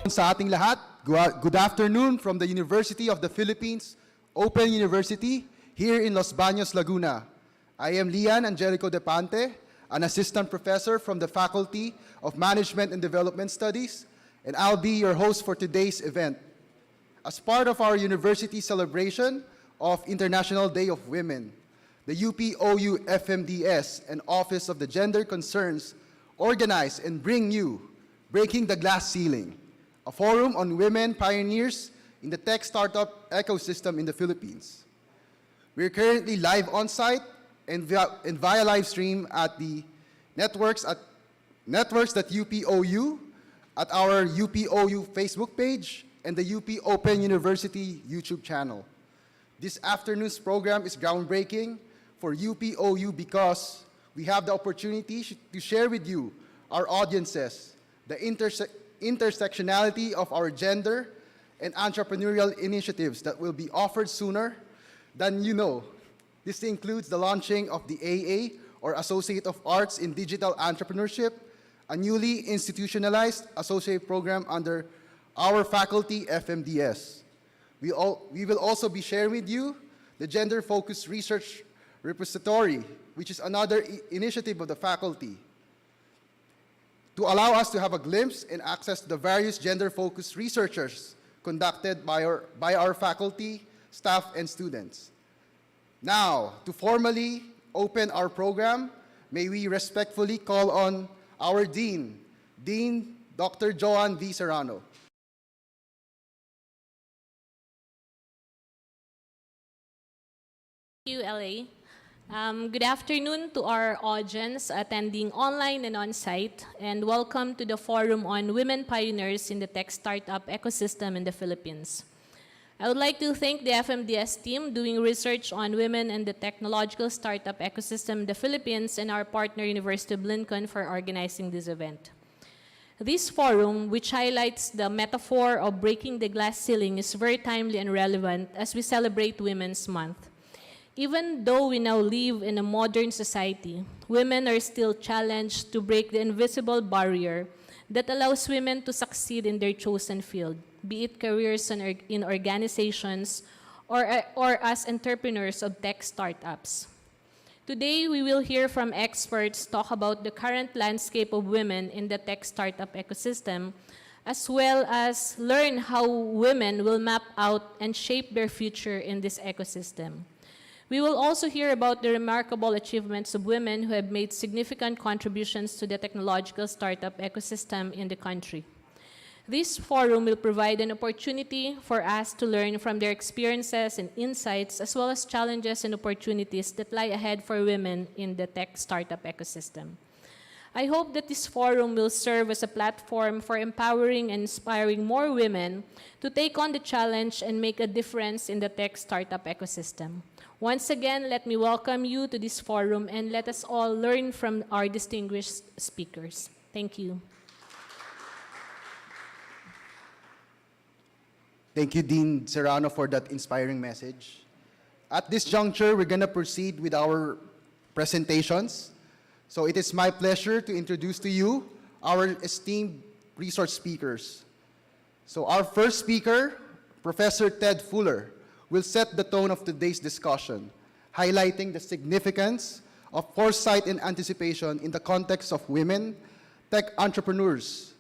Sa ating lahat, good afternoon from the University of the Philippines, Open University, here in Los Baños, Laguna. I am Lian Angelico Depante, an assistant professor from the Faculty of Management and Development Studies, and I'll be your host for today's event. As part of our university celebration of International Day of Women, the UPOU FMDS and Office of the Gender Concerns organize and bring you Breaking the Glass Ceiling, a forum on women pioneers in the tech startup ecosystem in the Philippines. We're currently live on site and via live stream at the networks at UPOU, at our UPOU Facebook page, and the UP Open University YouTube channel. This afternoon's program is groundbreaking for UPOU because we have the opportunity to share with you, our audiences, the intersectionality of our gender and entrepreneurial initiatives that will be offered sooner than you know. This includes the launching of the AA, or Associate of Arts in Digital Entrepreneurship, a newly institutionalized associate program under our faculty FMDS. We will also be sharing with you the Gender-Focused Research Repository, which is another initiative of the faculty, to allow us to have a glimpse and access to the various gender-focused researchers conducted by our faculty, staff, and students. Now, to formally open our program, may we respectfully call on our Dean, Dr. Joanne V. Serrano. Thank you, LA. Good afternoon to our audience attending online and on-site, and welcome to the Forum on Women Pioneers in the Tech Startup Ecosystem in the Philippines. I would like to thank the FMDS team doing research on women and the technological startup ecosystem in the Philippines and our partner University of Lincoln for organizing this event. This forum, which highlights the metaphor of breaking the glass ceiling, is very timely and relevant as we celebrate Women's Month. Even though we now live in a modern society, women are still challenged to break the invisible barrier that allows women to succeed in their chosen field, be it careers in organizations or as entrepreneurs of tech startups. Today, we will hear from experts talk about the current landscape of women in the tech startup ecosystem, as well as learn how women will map out and shape their future in this ecosystem. We will also hear about the remarkable achievements of women who have made significant contributions to the technological startup ecosystem in the country. This forum will provide an opportunity for us to learn from their experiences and insights, as well as challenges and opportunities that lie ahead for women in the tech startup ecosystem. I hope that this forum will serve as a platform for empowering and inspiring more women to take on the challenge and make a difference in the tech startup ecosystem. Once again, let me welcome you to this forum and let us all learn from our distinguished speakers. Thank you. Thank you, Dean Serrano, for that inspiring message. At this juncture, we're going to proceed with our presentations. So it is my pleasure to introduce to you our esteemed resource speakers. So our first speaker, Professor Ted Fuller, will set the tone of today's discussion, highlighting the significance of foresight and anticipation in the context of women tech entrepreneurs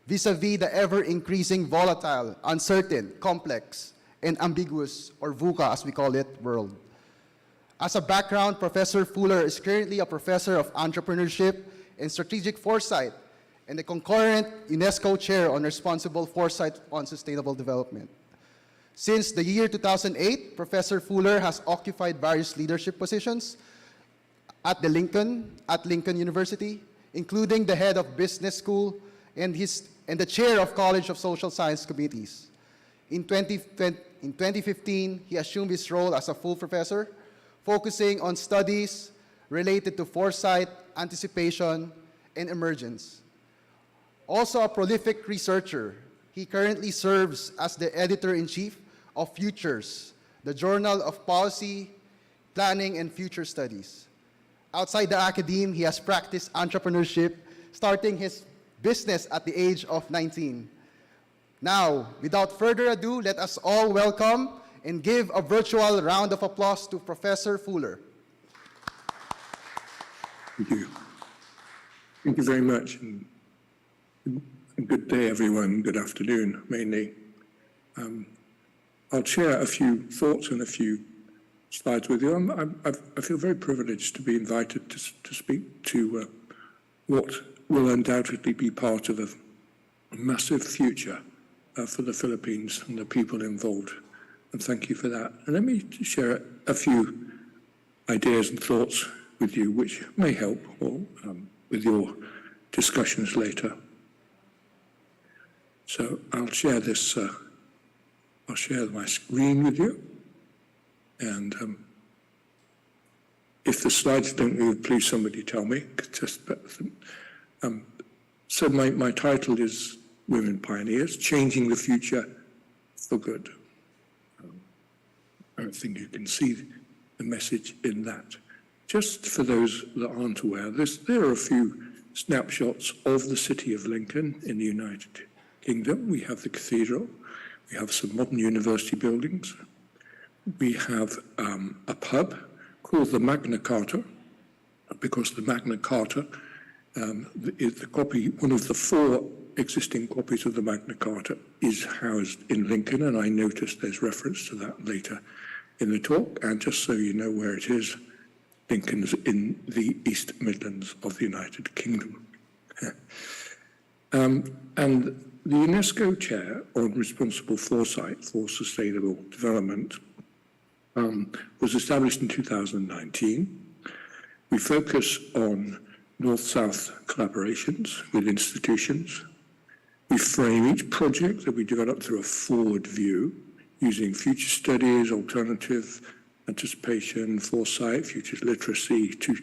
vis-a-vis the ever-increasing volatile, uncertain, complex, and ambiguous, or VUCA as we call it, world. As a background, Professor Fuller is currently a professor of entrepreneurship and strategic foresight and the concurrent UNESCO chair on responsible foresight on sustainable development. Since the year 2008, Professor Fuller has occupied various leadership positions at Lincoln University, including the head of business school and the chair of College of Social Science Committees. In 2015, he assumed his role as a full professor, focusing on studies related to foresight, anticipation, and emergence. Also a prolific researcher, he currently serves as the editor-in-chief of Futures, the Journal of Policy, Planning, and Future Studies. Outside the academe, he has practiced entrepreneurship, starting his business at the age of 19. Now, without further ado, let us all welcome and give a virtual round of applause to Professor Fuller. Thank you. Thank you very much. And good day, everyone. Good afternoon, mainly. I'll share a few thoughts and a few slides with you. I feel very privileged to be invited to speak to what will undoubtedly be part of a massive future for the Philippines and the people involved. And thank you for that. And let me share a few ideas and thoughts with you, which may help or, with your discussions later. So I'll share this. I'll share my screen with you, and if the slides don't move, please somebody tell me. So my title is Women Pioneers: Changing the Future for Good. I think you can see the message in that. Just for those that aren't aware, there are a few snapshots of the city of Lincoln in the United Kingdom. We have the cathedral, we have some modern university buildings, we have a pub called the Magna Carta, because the Magna Carta is the copy, one of the 4 existing copies of the Magna Carta is housed in Lincoln, and I noticed there's reference to that later in the talk. And just so you know where it is, Lincoln's in the East Midlands of the United Kingdom. And the UNESCO Chair on Responsible Foresight for Sustainable Development was established in 2019. We focus on North-South collaborations with institutions. We frame each project that we develop through a forward view, using future studies, alternative anticipation, foresight, futures literacy to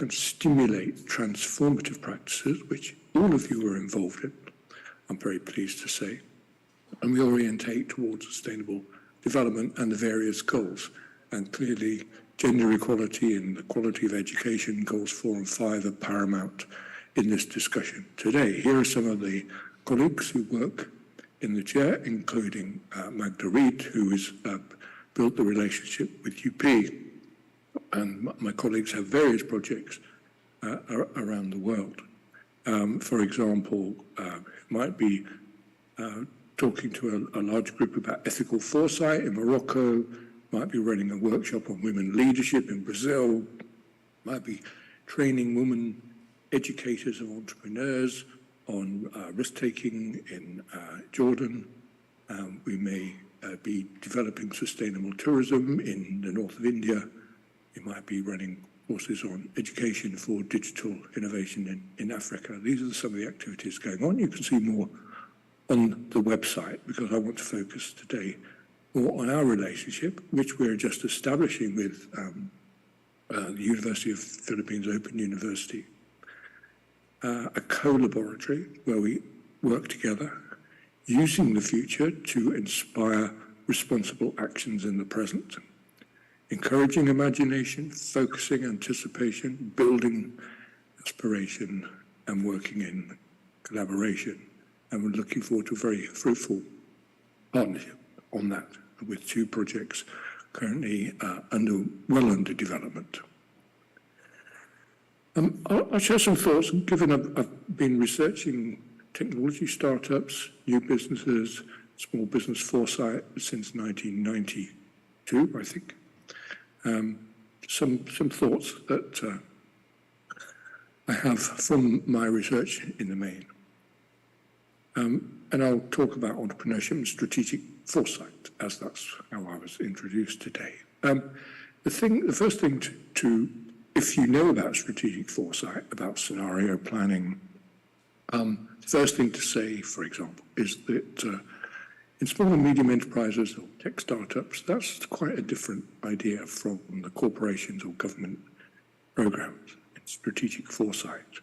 stimulate transformative practices, which all of you are involved in, I'm very pleased to say. And we orientate towards sustainable development and the various goals. And clearly, gender equality and the quality of education, goals 4 and 5, are paramount in this discussion today. Here are some of the colleagues who work in the chair, including Magda Reed, who has built the relationship with UP. And my colleagues have various projects around the world. For example, it might be talking to a large group about ethical foresight in Morocco, might be running a workshop on women leadership in Brazil, might be training women educators and entrepreneurs on risk-taking in Jordan. We may be developing sustainable tourism in the north of India. We might be running courses on education for digital innovation in Africa. These are some of the activities going on. You can see more on the website, because I want to focus today more on our relationship, which we're just establishing with the University of Philippines Open University, a co-laboratory where we work together, using the future to inspire responsible actions in the present, encouraging imagination, focusing anticipation, building aspiration, and working in collaboration. And we're looking forward to a very fruitful partnership on that, with 2 projects currently well under development. I'll share some thoughts, given I've been researching technology startups, new businesses, small business foresight since 1992, I think. Some thoughts that I have from my research in the main. And I'll talk about entrepreneurship and strategic foresight, as that's how I was introduced today. The first thing to if you know about strategic foresight, about scenario planning, the first thing to say, for example, is that in small and medium enterprises or tech startups, that's quite a different idea from the corporations or government programs. It's strategic foresight.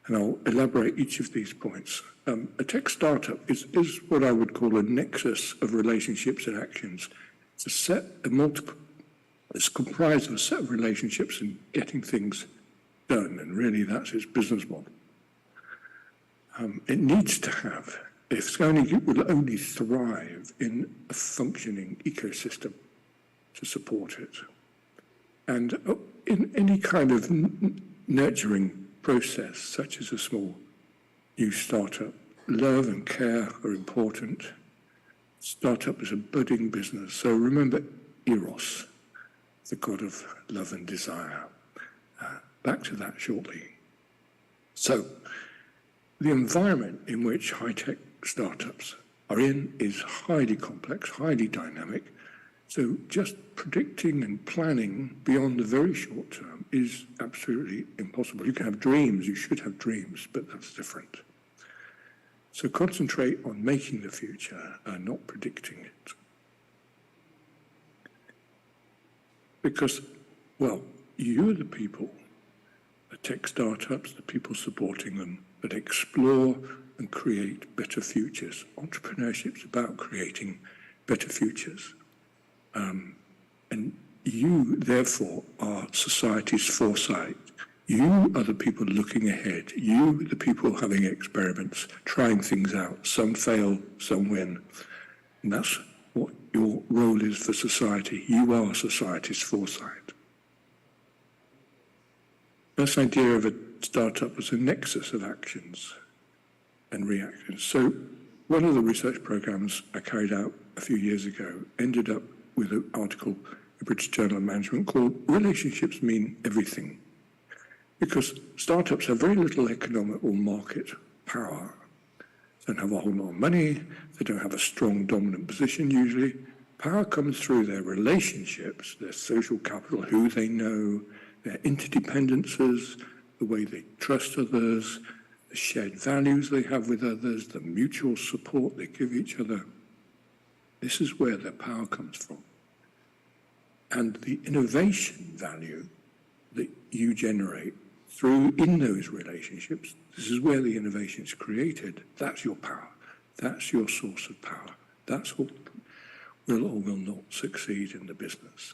And I'll elaborate each of these points. A tech startup is what I would call a nexus of relationships and actions. It's a set of multiple, it's comprised of a set of relationships and getting things done, and really that's its business model. It needs to have it will only thrive in a functioning ecosystem to support it. And in any kind of nurturing process, such as a small new startup, love and care are important. Startup is a budding business. So remember Eros, the god of love and desire. Back to that shortly. So the environment in which high-tech startups are in is highly complex, highly dynamic. So just predicting and planning beyond the very short term is absolutely impossible. You can have dreams, you should have dreams, but that's different. So concentrate on making the future and not predicting it. Because, well, you're the people, the tech startups, the people supporting them, that explore and create better futures. Entrepreneurship's about creating better futures. And you, therefore, are society's foresight. You are the people looking ahead. You, the people having experiments, trying things out. Some fail, some win. And that's what your role is for society. You are society's foresight. This idea of a startup was a nexus of actions and reactions. So one of the research programs I carried out a few years ago ended up with an article in the British Journal of Management called Relationships Mean Everything. Because startups have very little economic or market power. They don't have a whole lot of money. They don't have a strong dominant position usually. Power comes through their relationships, their social capital, who they know, their interdependences, the way they trust others, the shared values they have with others, the mutual support they give each other. This is where their power comes from. And the innovation value that you generate in those relationships, this is where the innovation is created. That's your power. That's your source of power. That's what will or will not succeed in the business.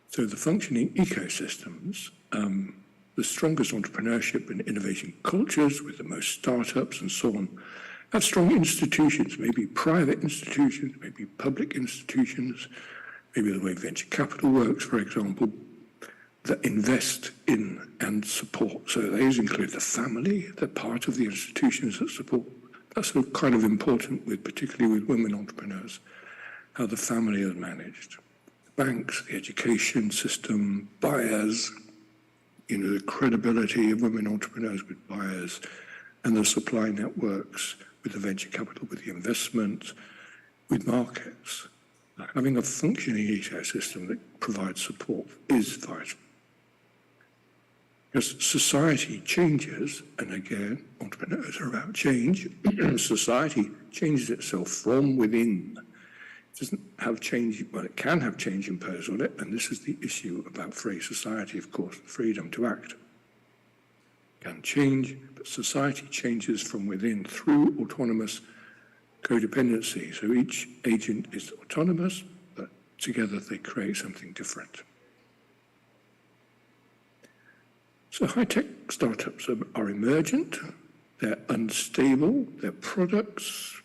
So the functioning ecosystems, the strongest entrepreneurship and innovation cultures with the most startups and so on, have strong institutions, maybe private institutions, maybe public institutions, maybe the way venture capital works, for example, that invest in and support. So those include the family, they're part of the institutions that support. That's kind of important, particularly with women entrepreneurs, how the family is managed. Banks, the education system, buyers, the credibility of women entrepreneurs with buyers, and the supply networks with the venture capital, with the investment, with markets. Having a functioning ecosystem that provides support is vital. Because society changes, and again, entrepreneurs are about change. Society changes itself from within. It doesn't have change, well, it can have change imposed on it, and this is the issue about free society, of course, freedom to act. It can change, but society changes from within through autonomous codependency. So each agent is autonomous, but together they create something different. So high-tech startups are emergent, they're unstable, their products,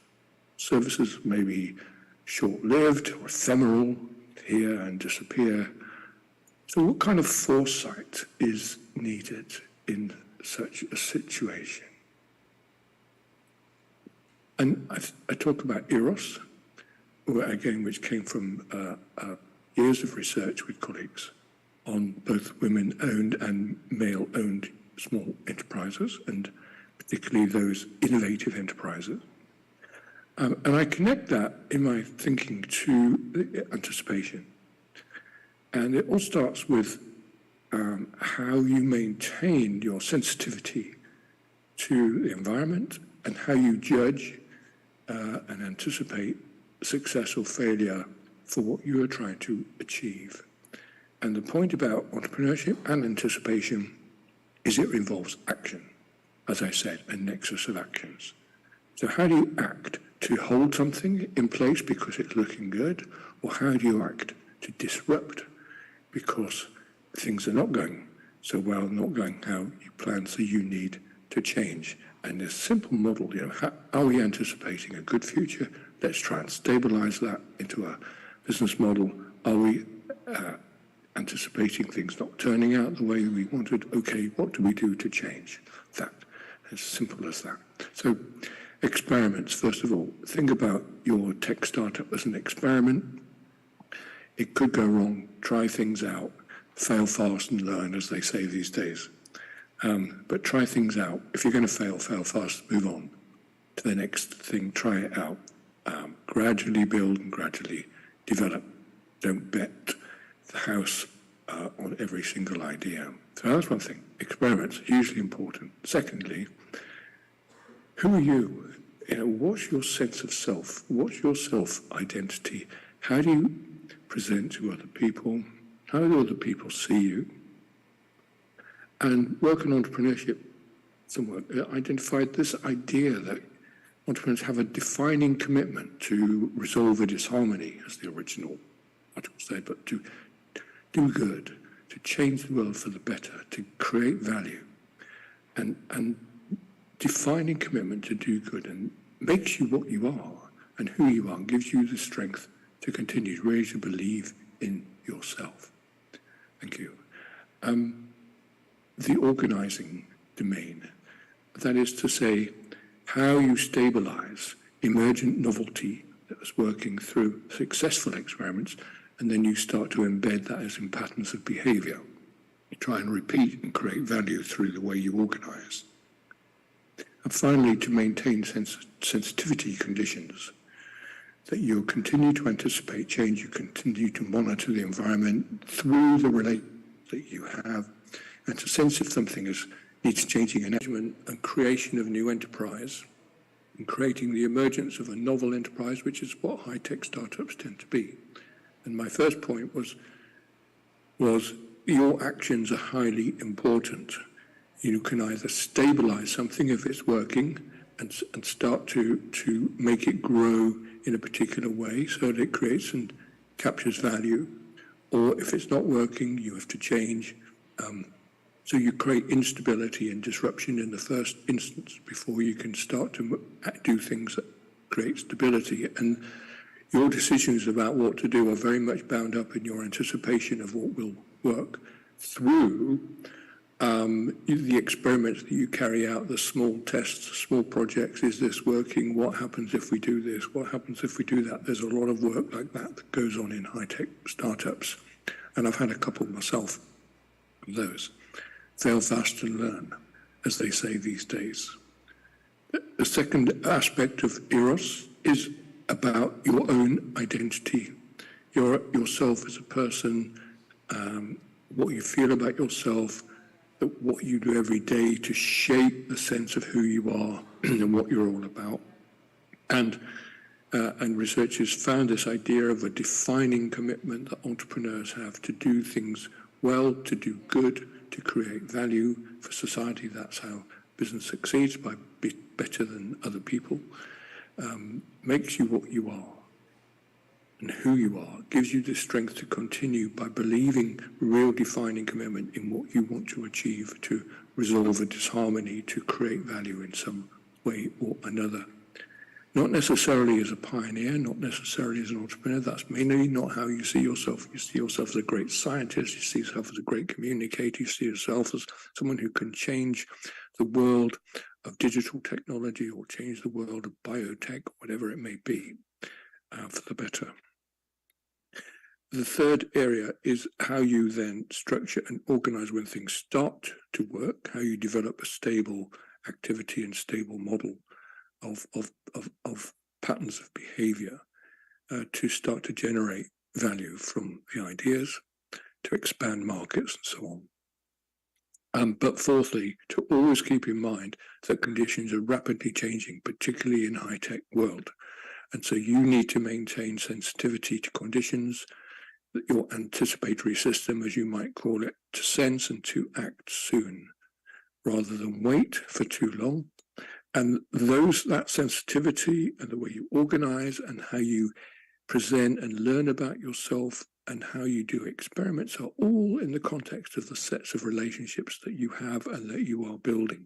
services may be short-lived or ephemeral, here and disappear. So what kind of foresight is needed in such a situation? And I talk about Eros, which came from years of research with colleagues on both women-owned and male-owned small enterprises, and particularly those innovative enterprises. And I connect that in my thinking to anticipation. And it all starts with how you maintain your sensitivity to the environment and how you judge and anticipate success or failure for what you are trying to achieve. And the point about entrepreneurship and anticipation is it involves action, as I said, a nexus of actions. So how do you act to hold something in place because it's looking good, or how do you act to disrupt because things are not going so well, not going how you planned, so you need to change. And this simple model, how are we anticipating a good future? Let's try and stabilize that into a business model. Are we anticipating things not turning out the way we wanted? Okay, what do we do to change that? As simple as that. So experiments, first of all, think about your tech startup as an experiment. It could go wrong, try things out, fail fast and learn, as they say these days. But try things out. If you're going to fail, fail fast, move on to the next thing, try it out. Gradually build and gradually develop. Don't bet the house on every single idea. So that's one thing. Experiments, hugely important. Secondly, who are you? What's your sense of self? What's your self-identity? How do you present to other people? How do other people see you? And work on entrepreneurship, someone identified this idea that entrepreneurs have a defining commitment to resolve a disharmony, as the original article said, but to do good, to change the world for the better, to create value, and defining commitment to do good, and makes you what you are and who you are, and gives you the strength to continue, really to believe in yourself. Thank you. The organizing domain, that is to say, how you stabilize emergent novelty that was working through successful experiments, and then you start to embed that as in patterns of behavior. You try and repeat and create value through the way you organize. And finally, to maintain sensitivity conditions, that you continue to anticipate change, you continue to monitor the environment through the relations that you have, and to sense if something needs changing in management and creation of new enterprise, and creating the emergence of a novel enterprise, which is what high-tech startups tend to be. And my first point was your actions are highly important. You can either stabilize something if it's working and start to make it grow in a particular way so that it creates and captures value, or if it's not working, you have to change. So you create instability and disruption in the first instance before you can start to do things that create stability. And your decisions about what to do are very much bound up in your anticipation of what will work through the experiments that you carry out, the small tests, small projects. Is this working? What happens if we do this? What happens if we do that? There's a lot of work like that goes on in high-tech startups. And I've had a couple myself of those. Fail fast and learn, as they say these days. The second aspect of Eros is about your own identity, yourself as a person, what you feel about yourself, what you do every day to shape the sense of who you are and what you're all about. And researchers found this idea of a defining commitment that entrepreneurs have to do things well, to do good, to create value for society. That's how business succeeds, by being better than other people. Makes you what you are and who you are, gives you the strength to continue by believing real defining commitment in what you want to achieve, to resolve a disharmony, to create value in some way or another. Not necessarily as a pioneer, not necessarily as an entrepreneur. That's mainly not how you see yourself. You see yourself as a great scientist. You see yourself as a great communicator. You see yourself as someone who can change the world of digital technology or change the world of biotech, whatever it may be, for the better. The third area is how you then structure and organize when things start to work, how you develop a stable activity and stable model of patterns of behavior to start to generate value from the ideas, to expand markets and so on. But fourthly, to always keep in mind that conditions are rapidly changing, particularly in high-tech world. And so you need to maintain sensitivity to conditions, your anticipatory system, as you might call it, to sense and to act soon, rather than wait for too long. And that sensitivity and the way you organize and how you present and learn about yourself and how you do experiments are all in the context of the sets of relationships that you have and that you are building.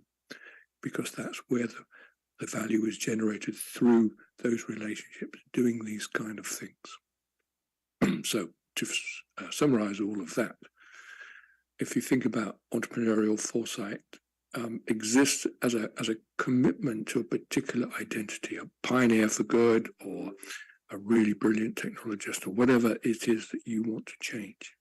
because that's where the value is generated through those relationships, doing these kind of things. So to summarize all of that, if you think about entrepreneurial foresight, exists as a commitment to a particular identity, a pioneer for good, or a really brilliant technologist, or whatever it is that you want to change,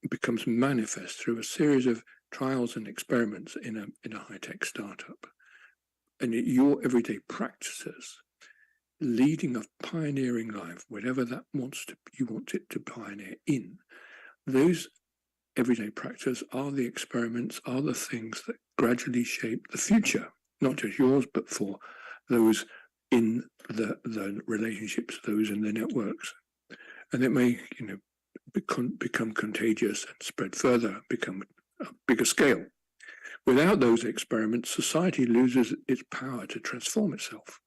becomes manifest through a series of trials and experiments in a high-tech startup. And your everyday practices, leading a pioneering life, whatever that you want it to pioneer in, those everyday practices are the experiments, are the things that gradually shape the future, not just yours, but for those in the relationships, those in the networks. And it may, become contagious and spread further, become a bigger scale. Without those experiments, society loses its power to transform itself,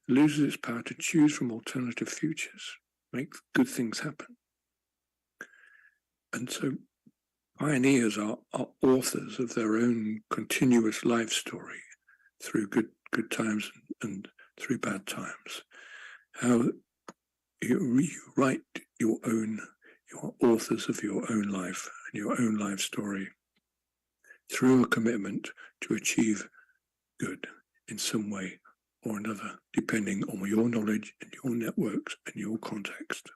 loses its power to choose from alternative futures, make good things happen. And so pioneers are authors of their own continuous life story through good times and through bad times. How you write you're authors of your own life and your own life story through a commitment to achieve good in some way or another, depending on your knowledge and your networks and your context.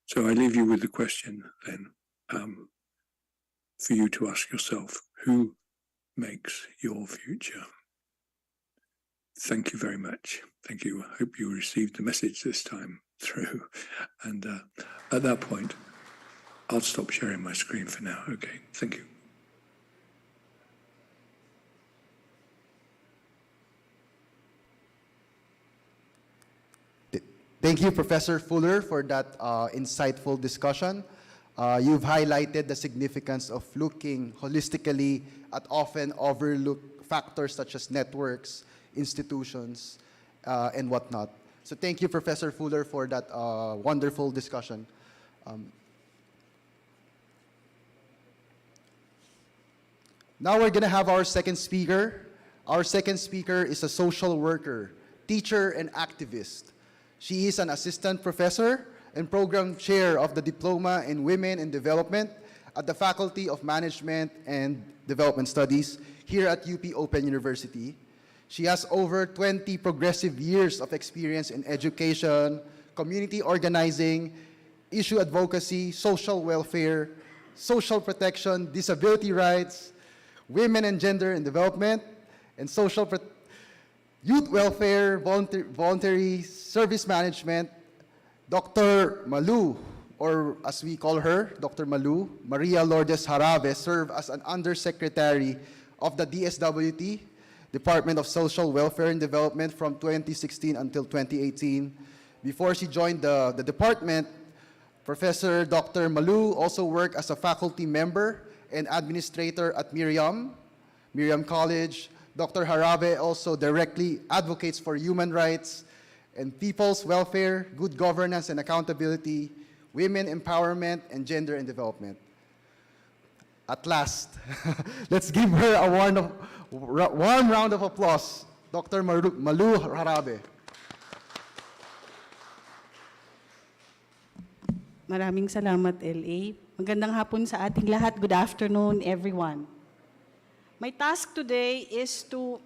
So I leave you with the question then, for you to ask yourself, who makes your future? Thank you very much. Thank you. I hope you received the message this time through. And at that point, I'll stop sharing my screen for now. Okay, thank you. Thank you, Professor Fuller, for that insightful discussion. You've highlighted the significance of looking holistically at often overlooked factors such as networks, institutions, and whatnot. So thank you, Professor Fuller, for that wonderful discussion. Now we're going to have our second speaker. Our second speaker is a social worker, teacher, and activist. She is an assistant professor and program chair of the Diploma in Women in Development at the Faculty of Management and Development Studies here at UP Open University. She has over 20 progressive years of experience in education, community organizing, issue advocacy, social welfare, social protection, disability rights, women and gender and development, and youth welfare, voluntary service management. Dr. Malu, or as we call her, Dr. Malu, Maria Lourdes Jarave, served as an undersecretary of the DSWT, Department of Social Welfare and Development, from 2016 until 2018. Before she joined the department, Professor Dr. Malu also worked as a faculty member and administrator at Miriam College. Dr. Jarave also directly advocates for human rights and people's welfare, good governance and accountability, women empowerment, and gender and development. At last, let's give her a warm round of applause, Dr. Malu Jarave. Maraming salamat, LA. Magandang hapon sa ating lahat. Good afternoon, everyone. My task today is to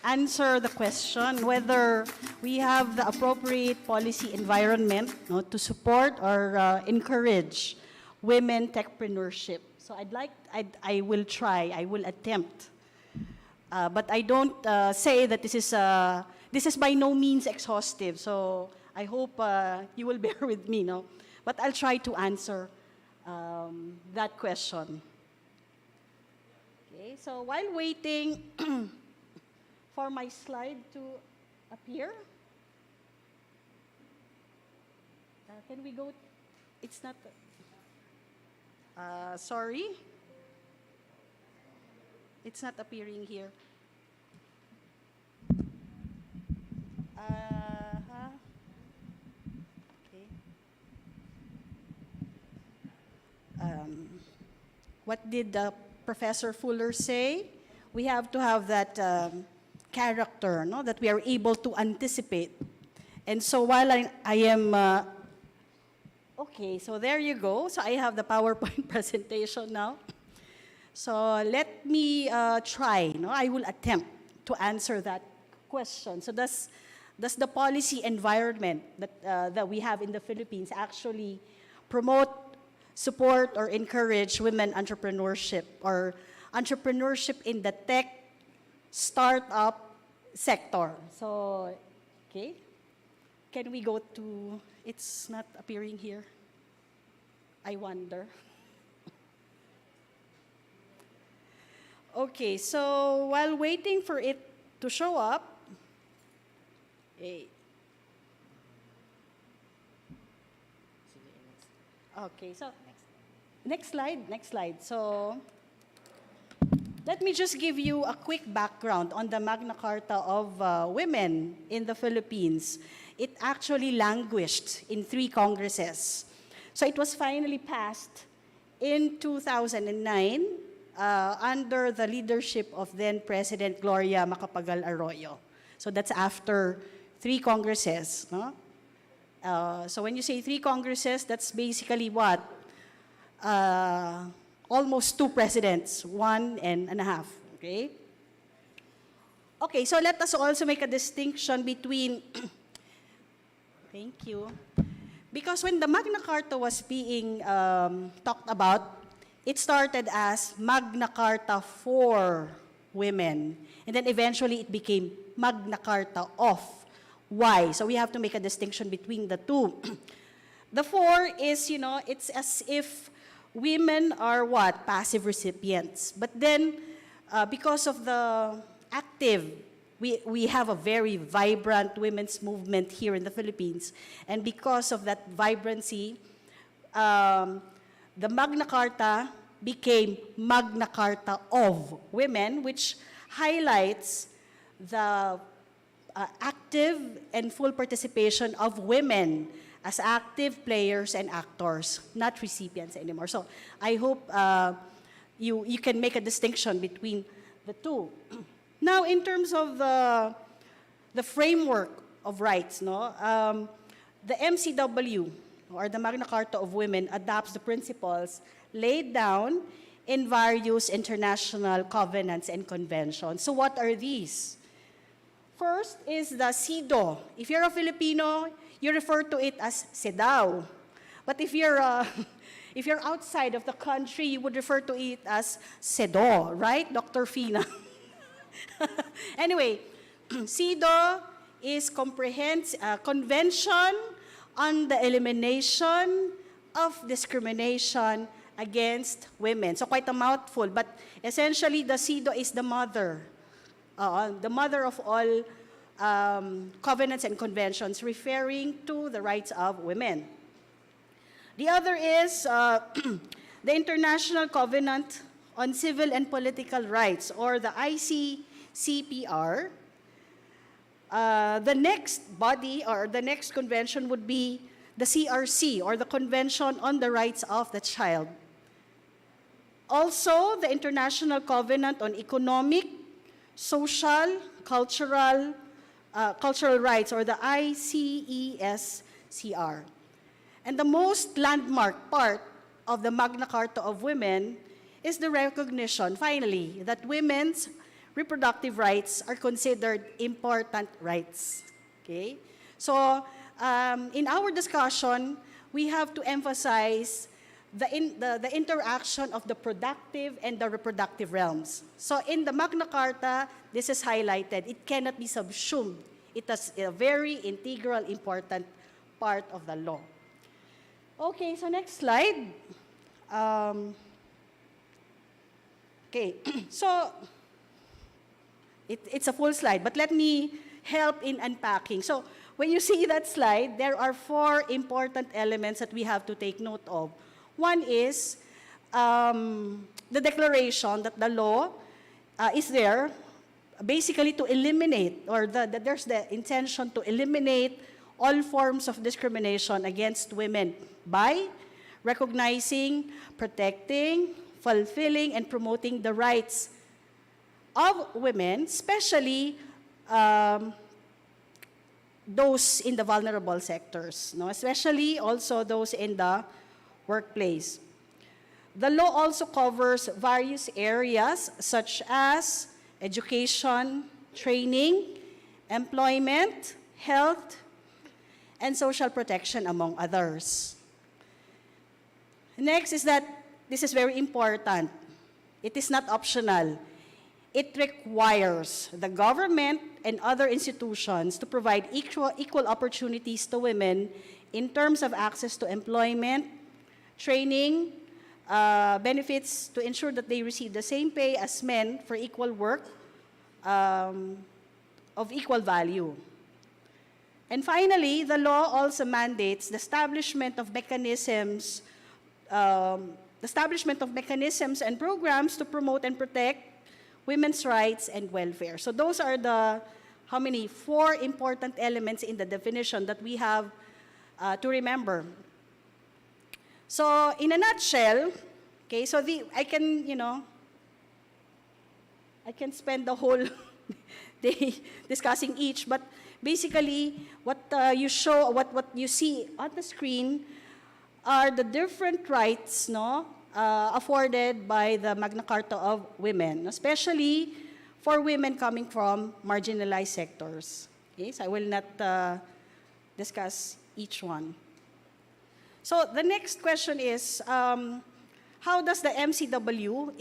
answer the question whether we have the appropriate policy environment to support or encourage women techpreneurship. So I will try, I will attempt. But I don't say that this is by no means exhaustive. So I hope you will bear with me, no? But I'll try to answer that question. Okay, so while waiting for my slide to appear, can we go? It's not. Sorry. It's not appearing here. Okay. What did the Professor Fuller say, we have to have that character, no, that we are able to anticipate. And so while I am, okay, so there you go. So I have the PowerPoint presentation now. So let me try, no, I will attempt to answer that question. So does the policy environment that we have in the Philippines actually promote, support, or encourage women entrepreneurship or entrepreneurship in the tech startup sector? So, okay. Can we go to, it's not appearing here. I wonder. Okay, so while waiting for it to show up, okay, so next slide. So let me just give you a quick background on the Magna Carta of women in the Philippines. It actually languished in 3 congresses. So it was finally passed in 2009 under the leadership of then President Gloria Macapagal Arroyo. So that's after 3 congresses. No? So when you say 3 congresses, that's basically what? Almost 2 presidents, 1.5, okay? Okay, so let us also make a distinction between, thank you. Because when the Magna Carta was being talked about, it started as Magna Carta for women. And then eventually it became Magna Carta of. Why? So we have to make a distinction between the two. The 4 is, you know, it's as if women are what? Passive recipients. But then, because of the active, we have a very vibrant women's movement here in the Philippines. And because of that vibrancy, the Magna Carta became Magna Carta of women, which highlights the active and full participation of women as active players and actors, not recipients anymore. So I hope you can make a distinction between the two. Now, in terms of the framework of rights, no, the MCW, or the Magna Carta of Women, adopts the principles laid down in various international covenants and conventions. So what are these? First is the CEDAW. If you're a Filipino, you refer to it as CEDAW. But if you're outside of the country, you would refer to it as CEDAW, right, Dr. Fina? Anyway, CEDAW is Convention on the Elimination of Discrimination Against Women. So quite a mouthful, but essentially the CEDAW is the mother of all covenants and conventions referring to the rights of women. The other is the International Covenant on Civil and Political Rights, or the ICCPR. The next body or the next convention would be the CRC, or the Convention on the Rights of the Child. Also, the International Covenant on Economic, Social, Cultural Rights, or the ICESCR. And the most landmark part of the Magna Carta of Women is the recognition, finally, that women's reproductive rights are considered important rights. Okay? So, in our discussion, we have to emphasize the interaction of the productive and the reproductive realms. So in the Magna Carta, this is highlighted. It cannot be subsumed. It is a very integral, important part of the law. Okay, so next slide. Okay, so it's a full slide, but let me help in unpacking. So when you see that slide, there are 4 important elements that we have to take note of. One is the declaration that the law is there basically to eliminate, or there's the intention to eliminate all forms of discrimination against women by recognizing, protecting, fulfilling and promoting the rights of women, especially those in the vulnerable sectors, no? Especially also those in the workplace. The law also covers various areas such as education, training, employment, health, and social protection, among others. Next is that this is very important. It is not optional. It requires the government and other institutions to provide equal opportunities to women in terms of access to employment, training, benefits to ensure that they receive the same pay as men for equal work of equal value. And finally, the law also mandates the establishment of mechanisms and programs to promote and protect women's rights and welfare. So those are the, how many? 4 important elements in the definition that we have to remember. So in a nutshell, okay, so I can, I can spend the whole day discussing each, but basically what you see on the screen are the different rights, afforded by the Magna Carta of women, especially for women coming from marginalized sectors. Okay, so I will not discuss each one. So the next question is, how does the MCW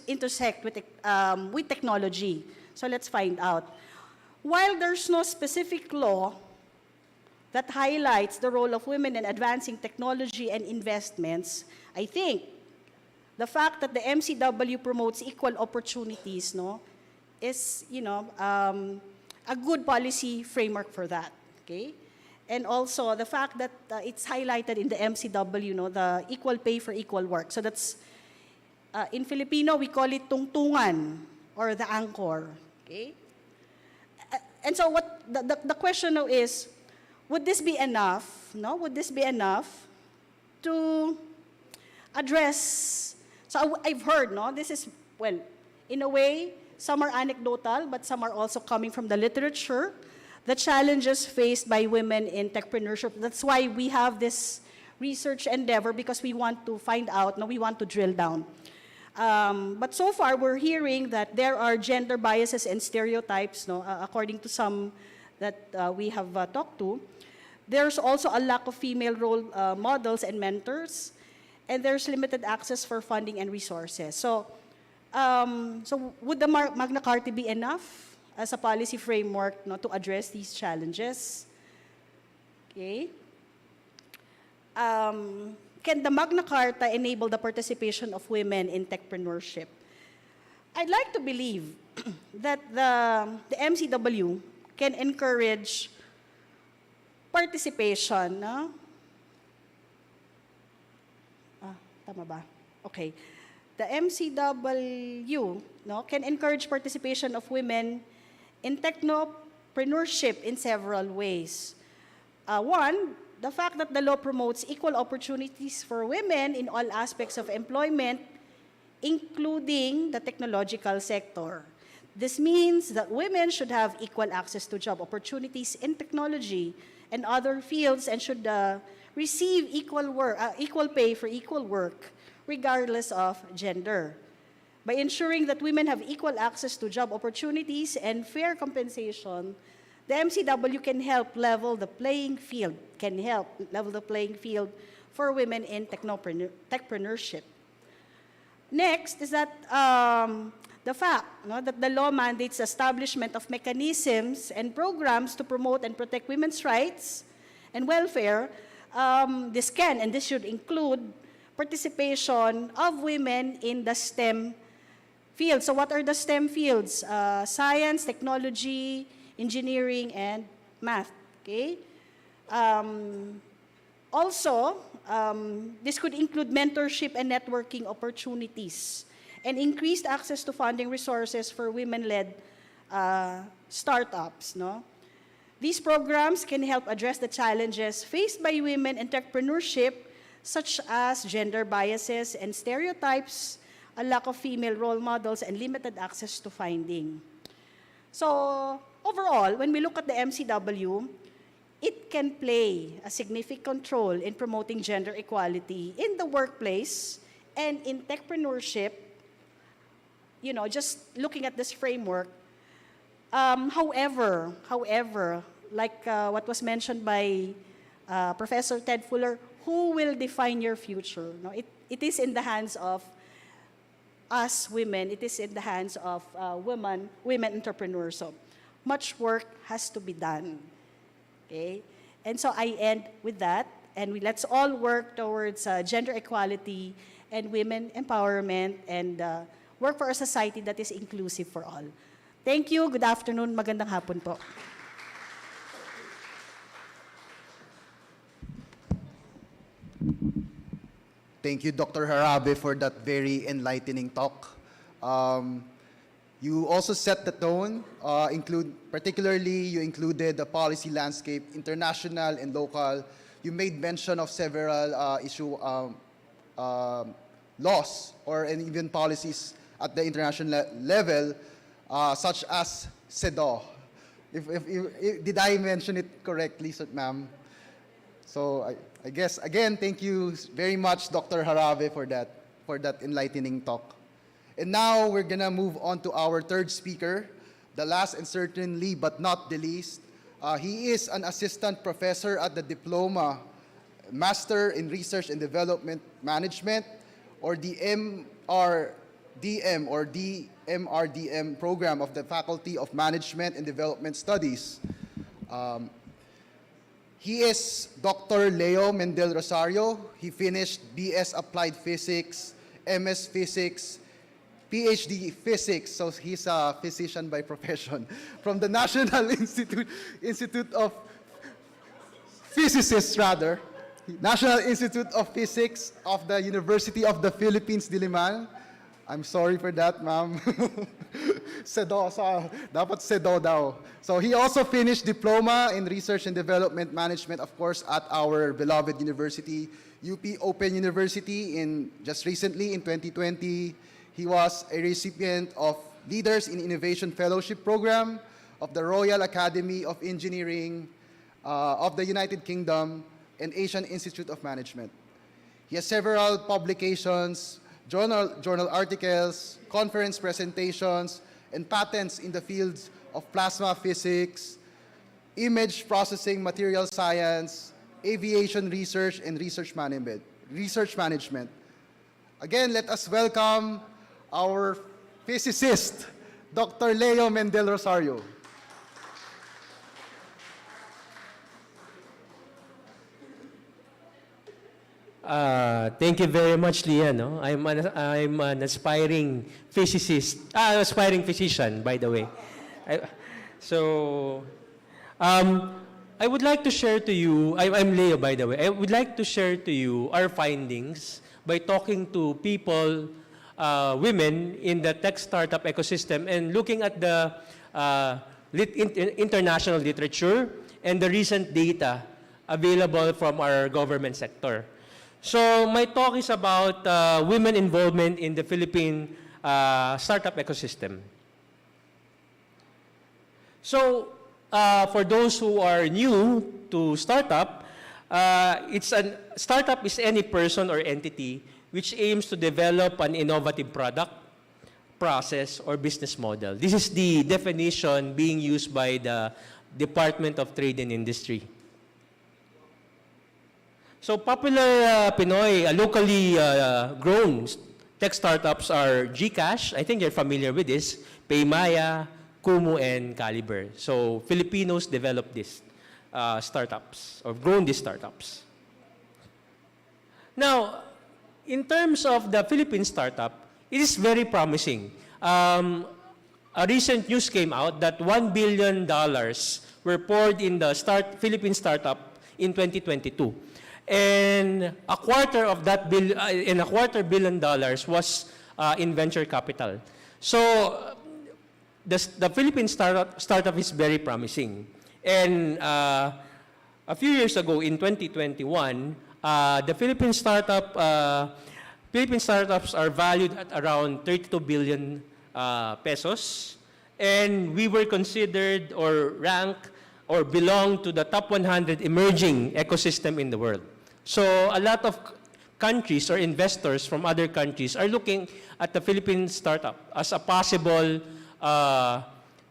intersect with technology? So let's find out. While there's no specific law that highlights the role of women in advancing technology and investments, I think the fact that the MCW promotes equal opportunities, is, a good policy framework for that, okay? And also the fact that it's highlighted in the MCW, the equal pay for equal work. So that's, in Filipino, we call it tungtungan, or the anchor, okay? And so what the question now is, would this be enough, Would this be enough to address, so I've heard, this is, well, in a way, some are anecdotal, but some are also coming from the literature, the challenges faced by women in techpreneurship. That's why we have this research endeavor, because we want to find out, we want to drill down. But so far, we're hearing that there are gender biases and stereotypes, according to some that we have talked to. There's also a lack of female role models and mentors, and there's limited access for funding and resources. So would the Magna Carta be enough as a policy framework to address these challenges? Okay. Can the Magna Carta enable the participation of women in techpreneurship? I'd like to believe that the MCW can encourage participation. Tama ba? Okay. The MCW can encourage participation of women in technopreneurship in several ways. One, the fact that the law promotes equal opportunities for women in all aspects of employment, including the technological sector. This means that women should have equal access to job opportunities in technology and other fields, and should receive equal pay for equal work, regardless of gender. By ensuring that women have equal access to job opportunities and fair compensation, the MCW can help level the playing field, for women in techpreneurship. Next is that the fact that the law mandates establishment of mechanisms and programs to promote and protect women's rights and welfare. This can and this should include participation of women in the STEM fields. So what are the STEM fields? Science, technology, engineering, and math. Okay. Also, this could include mentorship and networking opportunities, and increased access to funding resources for women-led startups. These programs can help address the challenges faced by women in entrepreneurship, such as gender biases and stereotypes, a lack of female role models, and limited access to funding. So overall, when we look at the MCW, it can play a significant role in promoting gender equality in the workplace and in techpreneurship. You know, just looking at this framework. However, like what was mentioned by Professor Ted Fuller, who will define your future? No, it is in the hands of us women. It is in the hands of women entrepreneurs. So much work has to be done. Okay, and so I end with that, and let's all work towards gender equality and women empowerment, and work for a society that is inclusive for all. Thank you. Good afternoon. Magandang hapon po. Thank you, Dr. Harabe, for that very enlightening talk. You also set the tone, particularly you included the policy landscape, international and local. You made mention of several laws and even policies at the international level, such as CEDAW. Did I mention it correctly, ma'am? So I guess, again, thank you very much, Dr. Harabe, for that enlightening talk. And now we're gonna move on to our third speaker, the last and certainly but not the least. He is an assistant professor at the Diploma Master in Research and Development Management, or the MRDM or DMRDM program of the Faculty of Management and Development Studies. He is Dr. Leo Mendel Rosario. He finished BS Applied Physics, MS Physics, PhD Physics, so he's a physician by profession, from the National Institute of Physicists, National Institute of Physics of the University of the Philippines, Diliman. I'm sorry for that, ma'am. Dapat CEDAW daw. So he also finished Diploma in Research and Development Management, of course, at our beloved university, UP Open University, just recently in 2020. He was a recipient of Leaders in Innovation Fellowship Program of the Royal Academy of Engineering of the United Kingdom and Asian Institute of Management. He has several publications, journal articles, conference presentations, and patents in the fields of plasma physics, image processing, material science, aviation research, and research management. Again, let us welcome our physicist, Dr. Leo Mendel Rosario. Thank you very much, Leah. No? I'm an aspiring physicist, aspiring physician, by the way. I would like to share to you, I'm Leo, by the way. I would like to share to you our findings by talking to people, women in the tech startup ecosystem, and looking at the international literature and the recent data available from our government sector. So my talk is about women involvement in the Philippine startup ecosystem. So for those who are new to startup, startup is any person or entity which aims to develop an innovative product, process, or business model. This is the definition being used by the Department of Trade and Industry. So popular Pinoy, locally grown tech startups are GCash, I think you're familiar with this, Paymaya, Kumu, and Caliber. So Filipinos developed these startups, or grown these startups. Now, in terms of the Philippine startup, it is very promising. A recent news came out that $1 billion were poured in the Philippine startup in 2022. And a quarter billion dollars was in venture capital. So the Philippine startup is very promising. And a few years ago, in 2021, the Philippine startup Philippine startups are valued at around 32 billion pesos, and we were considered or ranked or belong to the top 100 emerging ecosystem in the world. So a lot of countries or investors from other countries are looking at the Philippine startup as a possible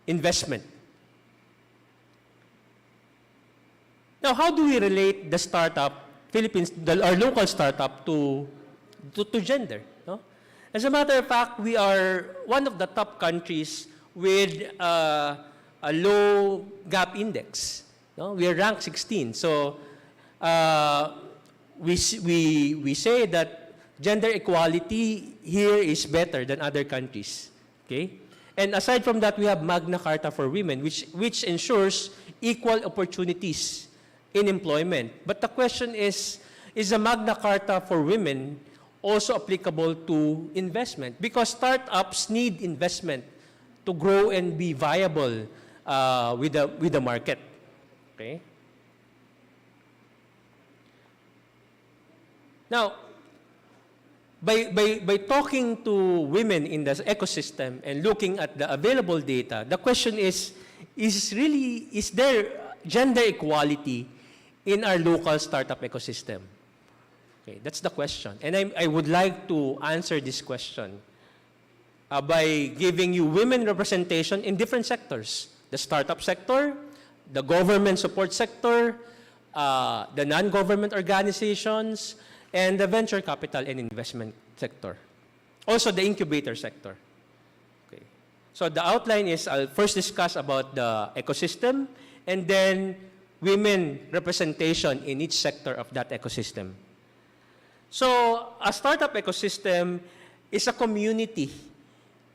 investment. Now, how do we relate the startup, our local startup to gender? No? As a matter of fact, we are one of the top countries with a low gap index. No? We are ranked 16. So we say that gender equality here is better than other countries. Okay? And aside from that, we have Magna Carta for Women, which ensures equal opportunities in employment. But the question is the Magna Carta for Women also applicable to investment? Because startups need investment to grow and be viable with the market. Okay? Now, by talking to women in the ecosystem and looking at the available data, the question is there gender equality in our local startup ecosystem? Okay, that's the question. And I would like to answer this question by giving you women representation in different sectors. The startup sector, the government support sector, the non-government organizations, and the venture capital and investment sector. Also the incubator sector. Okay. So the outline is I'll first discuss about the ecosystem and then women representation in each sector of that ecosystem. So a startup ecosystem is a community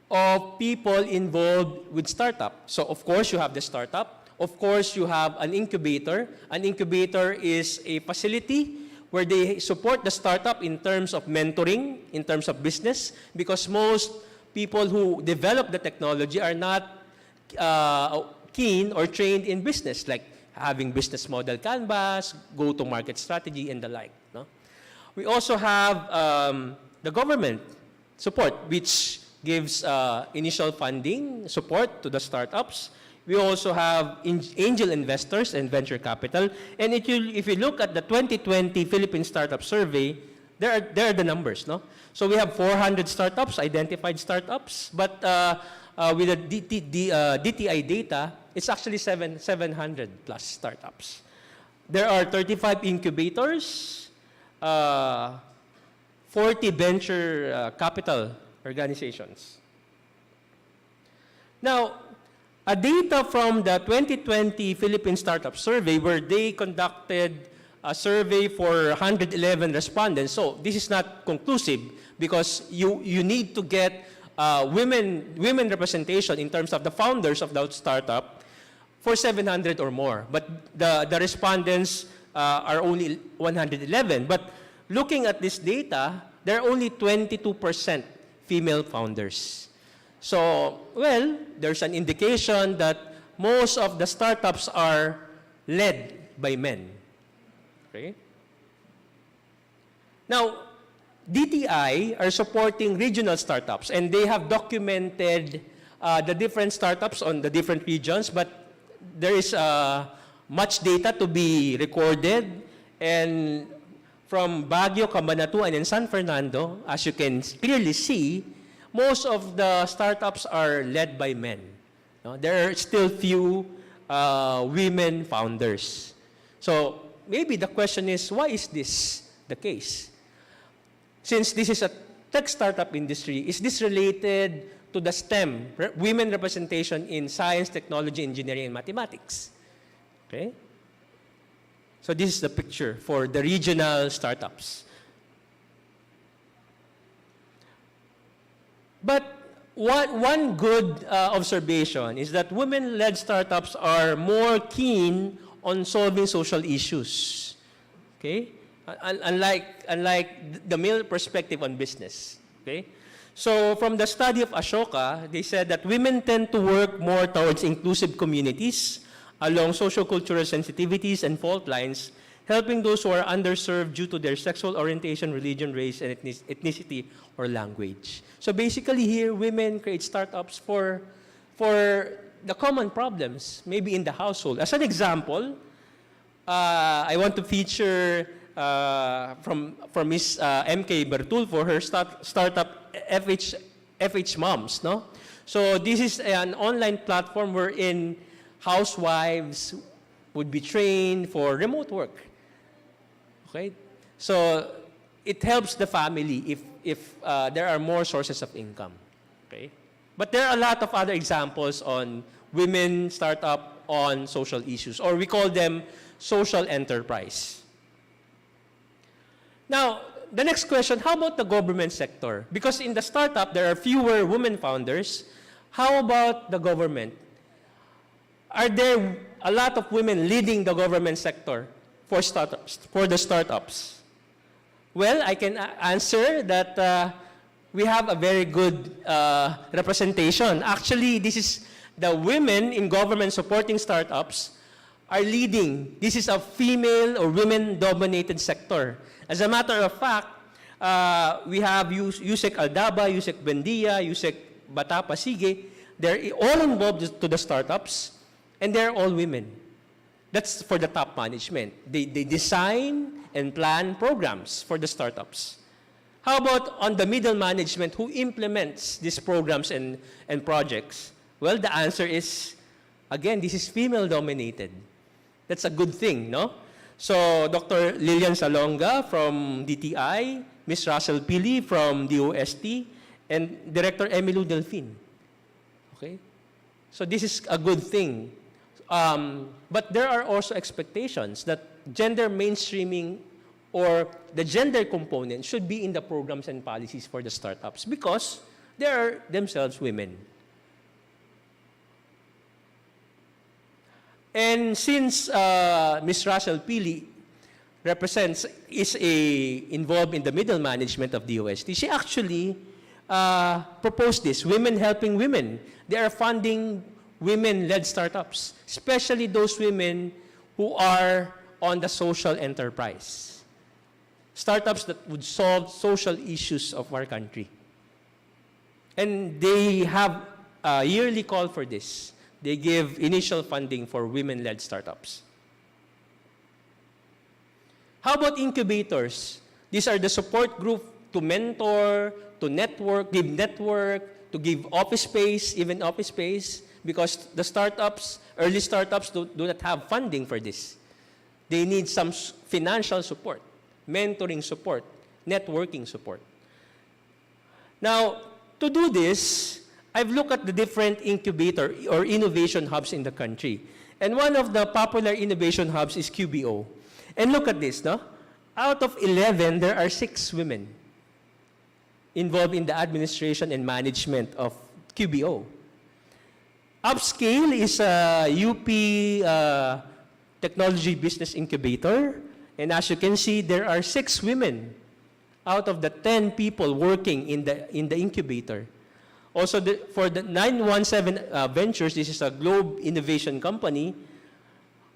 of people involved with startup. So of course you have the startup. Of course you have an incubator. An incubator is a facility where they support the startup in terms of mentoring, in terms of business, because most people who develop the technology are not keen or trained in business, like having business model canvas, go-to-market strategy, and the like. No? We also have the government support, which gives initial funding support to the startups. We also have angel investors and venture capital. And if you look at the 2020 Philippine Startup Survey, there are the numbers. No? So we have 400 startups, identified startups, but with the DTI data, it's actually 700 plus startups. There are 35 incubators, 40 venture capital organizations. Now, a data from the 2020 Philippine Startup Survey where they conducted a survey for 111 respondents. So this is not conclusive because you need to get women representation in terms of the founders of that startup for 700 or more. But the respondents are only 111. But looking at this data, there are only 22% female founders. So, well, there's an indication that most of the startups are led by men. Okay? Now, DTI are supporting regional startups, and they have documented the different startups on the different regions, but there is much data to be recorded, and from Baguio, Cabanatuan, and San Fernando, as you can clearly see, most of the startups are led by men. No? There are still few women founders. So maybe the question is, why is this the case? Since this is a tech startup industry, is this related to the STEM, women representation in science, technology, engineering, and mathematics? Okay? So this is the picture for the regional startups. But one good observation is that women-led startups are more keen on solving social issues. Okay? Unlike the male perspective on business. Okay? So from the study of Ashoka, they said that women tend to work more towards inclusive communities along social-cultural sensitivities and fault lines helping those who are underserved due to their sexual orientation, religion, race, and ethnicity or language. So basically here, women create startups for the common problems, maybe in the household. As an example, I want to feature from Ms. MK Bertul for her startup FH Moms, no? So this is an online platform wherein housewives would be trained for remote work. Okay? So it helps the family if there are more sources of income. Okay? But there are a lot of other examples on women startup on social issues, or we call them social enterprise. Now, the next question, how about the government sector? Because in the startup, there are fewer women founders. How about the government? Are there a lot of women leading the government sector for startups, for the startups? Well, I can answer that we have a very good representation. Actually, this is the women in government supporting startups are leading. This is a female or women-dominated sector. As a matter of fact, we have Yusek Aldaba, Yusek Bendia, Yusek Batapa Sige. They're all involved to the startups, and they're all women. That's for the top management. They design and plan programs for the startups. How about on the middle management who implements these programs and projects? Well, the answer is, again, this is female-dominated. That's a good thing, no? So, Dr. Lilian Salonga from DTI, Ms. Russell Pili from DOST, and Director Emilio Delfin. Okay? So, this is a good thing. But there are also expectations that gender mainstreaming or the gender component should be in the programs and policies for the startups because they are themselves women. And since Ms. Russell Pili is involved in the middle management of DOST, she actually proposed this, Women Helping Women. They are funding women-led startups, especially those women who are on the social enterprise. Startups that would solve social issues of our country. And they have a yearly call for this. They give initial funding for women-led startups. How about incubators? These are the support group to mentor, to network, to give office space, even office space, because the startups, early startups do not have funding for this. They need some financial support, mentoring support, networking support. Now, to do this, I've looked at the different incubator or innovation hubs in the country. And one of the popular innovation hubs is QBO. And look at this, no? Out of 11, there are 6 women involved in the administration and management of QBO. Upscale is a UP Technology Business Incubator. And as you can see, there are 6 women out of the 10 people working in the incubator. Also, for the 917 Ventures, this is a Globe Innovation Company.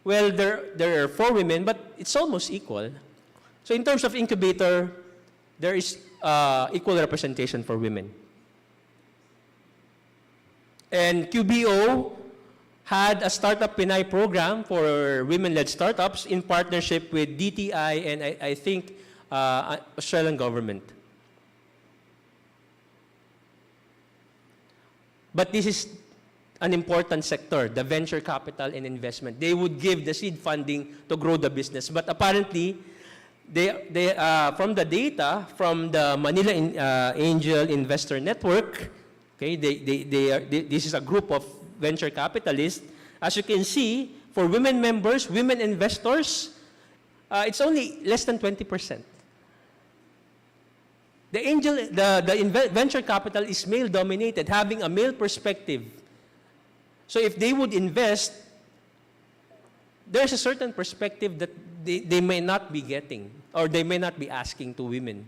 Well, there are 4 women, but it's almost equal. So in terms of incubator, there is equal representation for women. And QBO had a Startup Pinay program for women-led startups in partnership with DTI and I think Australian government. But this is an important sector, the venture capital and investment. They would give the seed funding to grow the business. But apparently, from the data from the Manila Angel Investor Network, okay, this is a group of venture capitalists. As you can see, for women members, women investors, it's only less than 20%. The venture capital is male-dominated, having a male perspective. So if they would invest, there's a certain perspective that they may not be getting, or they may not be asking to women.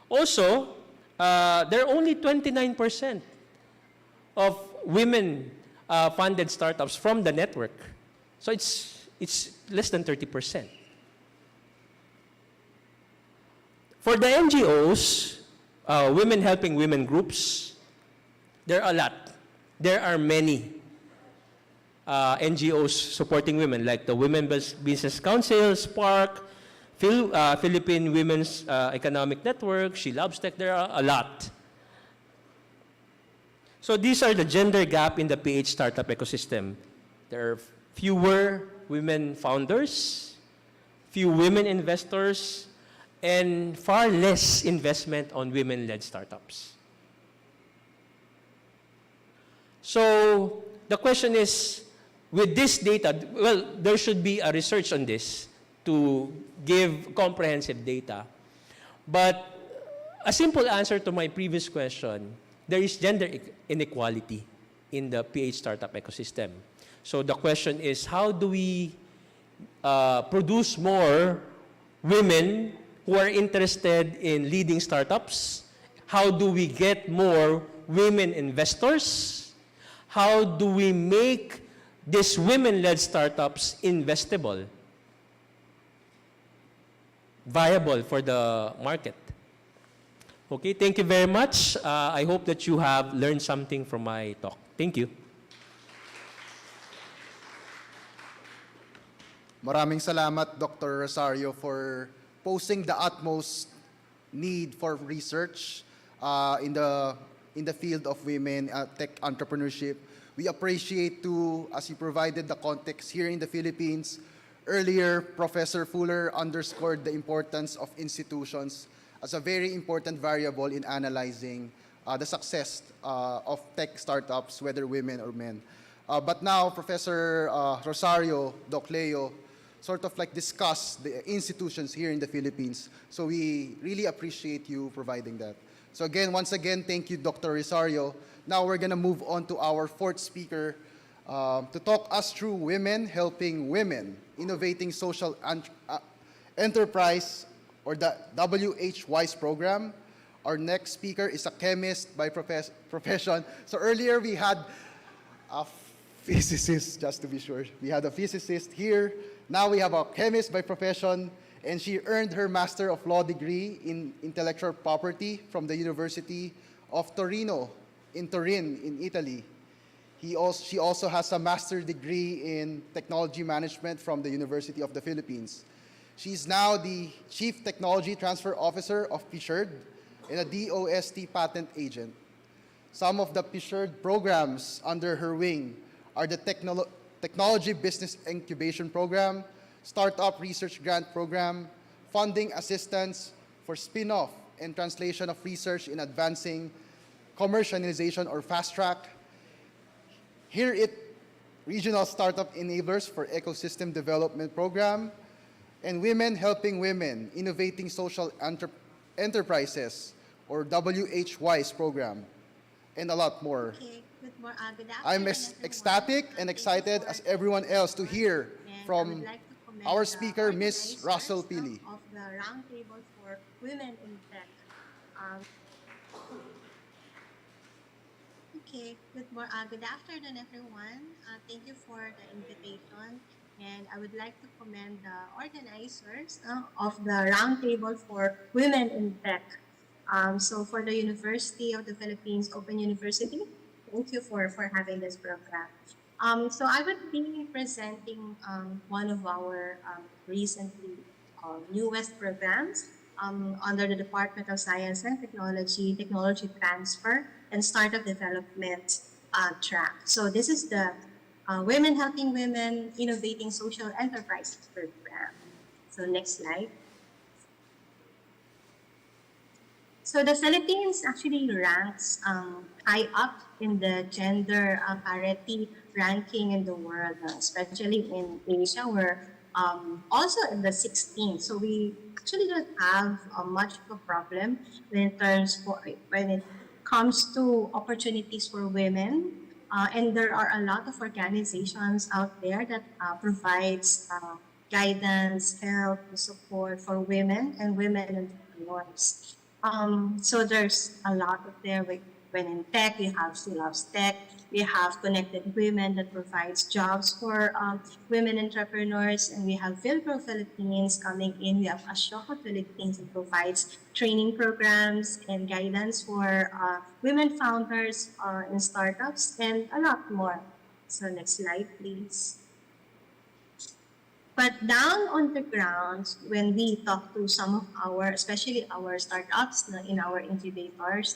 Also, there are only 29% of women funded startups from the network. So it's less than 30%. For the NGOs, women helping women groups, there are a lot. There are many NGOs supporting women, like the Women Business Council, Spark, Philippine Women's Economic Network, She Loves Tech. There are a lot. So these are the gender gap in the PH startup ecosystem. There are fewer women founders, few women investors, and far less investment on women-led startups. So the question is, with this data, well, there should be a research on this to give comprehensive data. But a simple answer to my previous question, there is gender inequality in the PH startup ecosystem. So the question is, how do we produce more women who are interested in leading startups? How do we get more women investors? How do we make these women-led startups investable, viable for the market? Okay, thank you very much. I hope that you have learned something from my talk. Thank you. Maraming salamat, Dr. Rosario, for posing the utmost need for research in the field of women tech entrepreneurship. We appreciate too, as you provided the context here in the Philippines. Earlier, Professor Fuller underscored the importance of institutions as a very important variable in analyzing the success of tech startups, whether women or men. But now, Professor Rosario, Doc Leo, sort of like discuss the institutions here in the Philippines. So we really appreciate you providing that. So again, once again, thank you, Dr. Rosario. Now we're gonna move on to our fourth speaker to talk us through women helping women, innovating social enterprise, or the WH-WISE program. Our next speaker is a chemist by profession. So earlier we had a physicist, just to be sure. We had a physicist here. Now we have a chemist by profession, and she earned her Master of Law degree in Intellectual Property from the University of Torino, in Turin, in Italy. She also has a master's degree in Technology Management from the University of the Philippines. She's now the Chief Technology Transfer Officer of PSHERD and a DOST patent agent. Some of the PSHERD programs under her wing are the Technology Business Incubation Program, Startup Research Grant Program, Funding Assistance for Spin-off and Translation of Research in Advancing Commercialization or Fast Track, Here It Regional Startup Enablers for Ecosystem Development Program, and Women Helping Women, Innovating Social Enterprises, or WH-WISE program, and a lot more. Okay, good afternoon, I'm as everyone. ecstatic and excited as everyone else to hear And I from would like to commend our the speaker, Ms. organizers Russell Pili. of the Roundtable for Women in Tech. Good afternoon, everyone. Thank you for the invitation. And I would like to commend the organizers of the Roundtable for Women in Tech. So for the University of the Philippines, Open University, thank you for having this program. So I would be presenting one of our recently newest programs under the Department of Science and Technology, Technology Transfer, and Startup Development track. So this is the Women Helping Women, Innovating Social Enterprises program. So next slide. So the Philippines actually ranks high up in the gender parity ranking in the world, especially in Asia. We're also in the 16th. So we actually don't have much of a problem when it comes to opportunities for women. And there are a lot of organizations out there that provides guidance, help, support for women and women entrepreneurs. So there's a lot of there. When in tech, we have She Loves Tech, we have Connected Women that provides jobs for women entrepreneurs, and we have Philpro Philippines coming in. We have Ashoka Philippines that provides training programs and guidance for women founders in startups, and a lot more. So next slide, please. But down on the ground, when we talk to some of our, especially our startups in our incubators,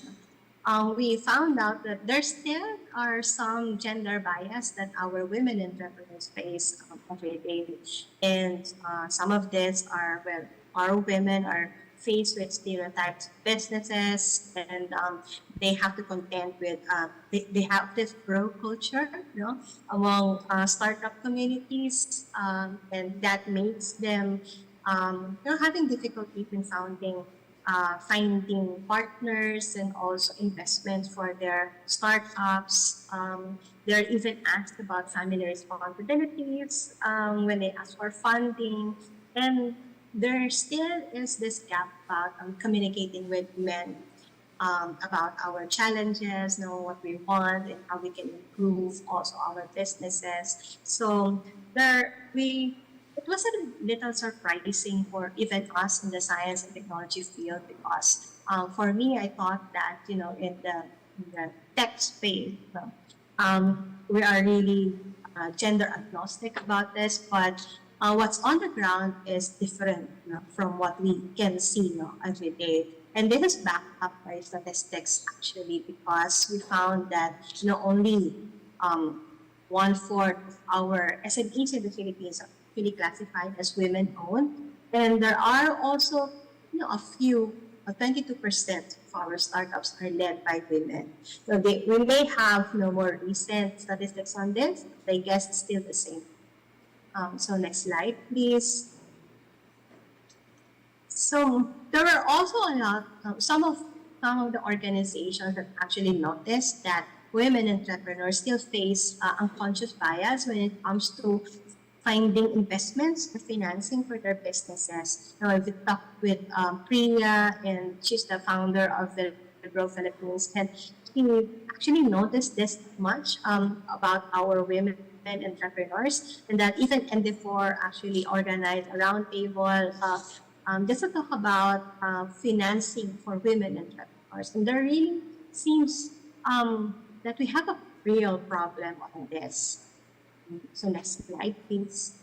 we found out that there still are some gender bias that our women entrepreneurs face every day. And some of these are, well, our women are faced with stereotyped businesses, and they have to contend with, they have this bro culture, among startup communities, and that makes them, having difficulty in finding partners and also investments for their startups. They're even asked about family responsibilities when they ask for funding, and there still is this gap about communicating with men about our challenges, what we want, and how we can improve also our businesses. So it was a little surprising for even us in the science and technology field, because for me, I thought that in the tech space, we are really gender agnostic about this, but what's on the ground is different from what we can see every day. And this is backed up by statistics, actually, because we found that only 1/4 of our SMEs in the Philippines are really classified as women-owned, and there are also a few, 22% of our startups are led by women. So we may have more recent statistics on this, but I guess it's still the same. So next slide, please. So there were also some of the organizations that actually noticed that women entrepreneurs still face unconscious bias when it comes to finding investments or financing for their businesses. Now, I've talked with Priya, and she's the founder of the Grow Philippines, and she actually noticed this much about our women entrepreneurs, and that even ND4 actually organized a roundtable just to talk about financing for women entrepreneurs. And there really seems that we have a real problem on this. So next slide, please.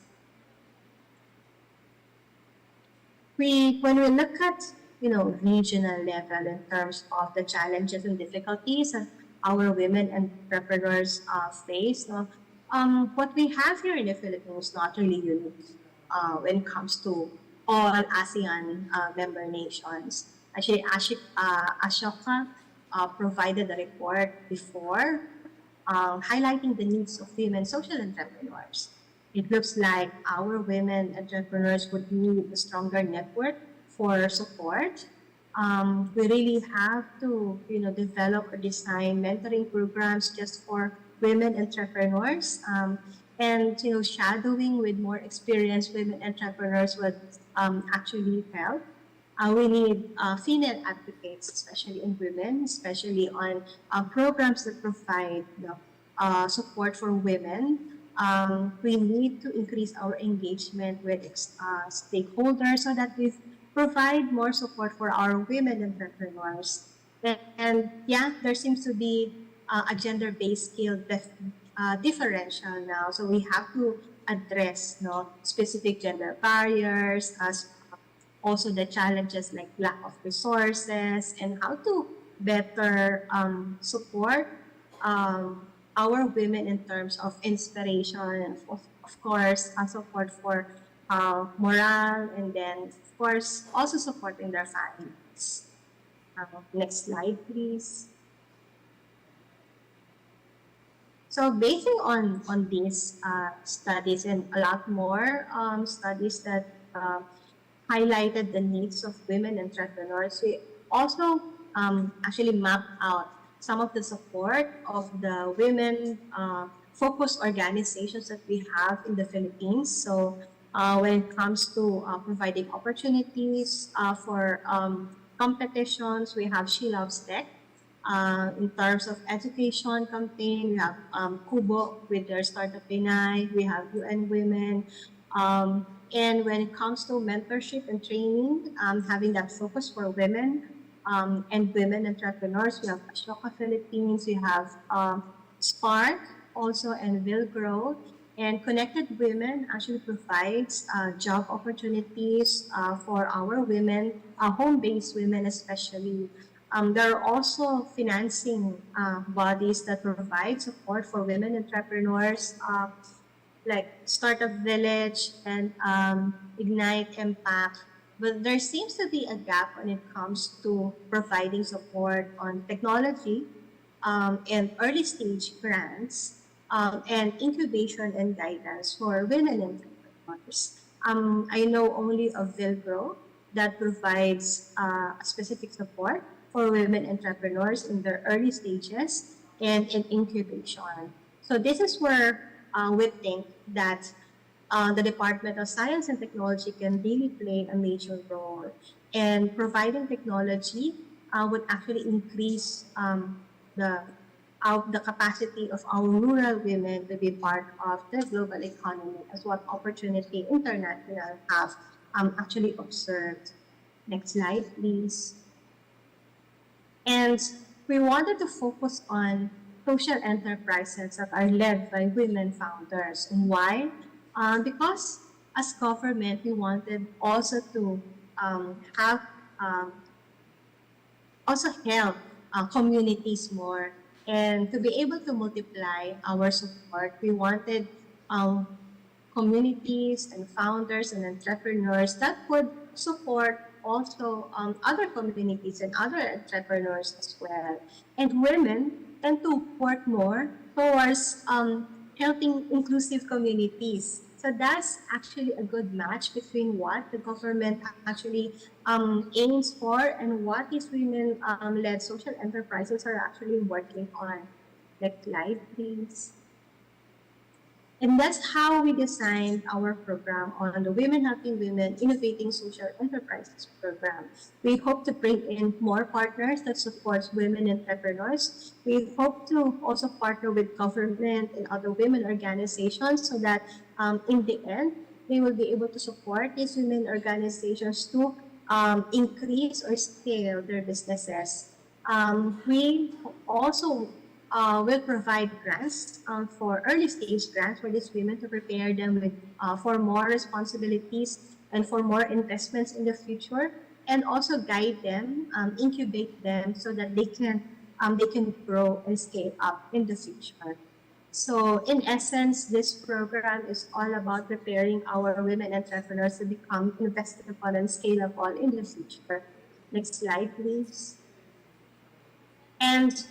When we look at regional level in terms of the challenges and difficulties that our women entrepreneurs face, what we have here in the Philippines is not really unique when it comes to all ASEAN member nations. Actually, Ashoka provided a report before highlighting the needs of women social entrepreneurs. It looks like our women entrepreneurs would need a stronger network for support. We really have to, develop or design mentoring programs just for women entrepreneurs, and shadowing with more experienced women entrepreneurs would actually help. We need female advocates, especially in women, especially on programs that provide support for women. We need to increase our engagement with stakeholders so that we provide more support for our women entrepreneurs. And yeah, there seems to be a gender-based skill differential now. So we have to address specific gender barriers, as also the challenges like lack of resources, and how to better support our women in terms of inspiration, and of course, support for morale, and then of course also supporting their families. Next slide, please. So basing on these studies and a lot more studies that highlighted the needs of women entrepreneurs, we also actually mapped out some of the support of the women focused organizations that we have in the Philippines. So when it comes to providing opportunities for competitions, we have She Loves Tech. In terms of education campaign, we have Kubo with their Startup Pinay, we have UN Women. And when it comes to mentorship and training, having that focus for women and women entrepreneurs, we have Ashoka Philippines, we have Spark also, and Will Grow. And Connected Women actually provides job opportunities for our women, home-based women especially. There are also financing bodies that provide support for women entrepreneurs, like Startup Village and Ignite Impact. But there seems to be a gap when it comes to providing support on technology and early stage grants and incubation and guidance for women entrepreneurs. I know only of Vilgro that provides specific support for women entrepreneurs in their early stages and in incubation. So this is where we think that the Department of Science and Technology can really play a major role. And providing technology would actually increase the capacity of our rural women to be part of the global economy, as what opportunity international have actually observed. Next slide, please. And we wanted to focus on social enterprises that are led by women founders. And why? Because as government, we wanted also to have also help communities more. And to be able to multiply our support, we wanted communities and founders and entrepreneurs that would support also other communities and other entrepreneurs as well. And women tend to work more towards helping inclusive communities. So that's actually a good match between what the government actually aims for and what these women-led social enterprises are actually working on. Next slide, please. And that's how we designed our program on the Women Helping Women Innovating Social Enterprises program. We hope to bring in more partners that supports women entrepreneurs. We hope to also partner with government and other women organizations so that in the end, they will be able to support these women organizations to increase or scale their businesses. We also will provide grants for early stage grants for these women to prepare them with, for more responsibilities and for more investments in the future, and also guide them, incubate them so that they can grow and scale up in the future. So in essence, this program is all about preparing our women entrepreneurs to become investable and scalable in the future. Next slide, please. And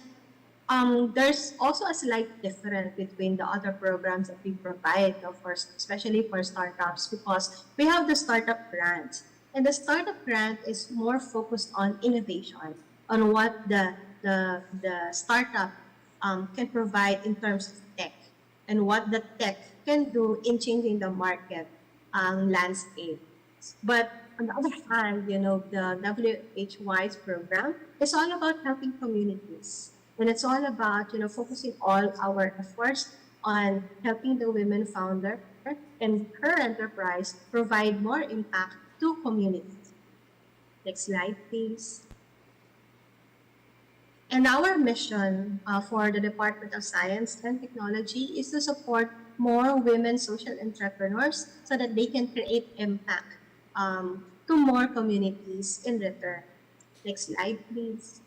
there's also a slight difference between the other programs that we provide, especially for startups, because we have the startup grant. And the startup grant is more focused on innovation, on what the startup can provide in terms of tech, and what the tech can do in changing the market landscape. But on the other hand, you know, the WHY's program is all about helping communities. And it's all about, you know, focusing all our efforts on helping the women founder and her enterprise provide more impact to communities. Next slide, please. And our mission for the Department of Science and Technology is to support more women social entrepreneurs so that they can create impact to more communities in return. Next slide, please.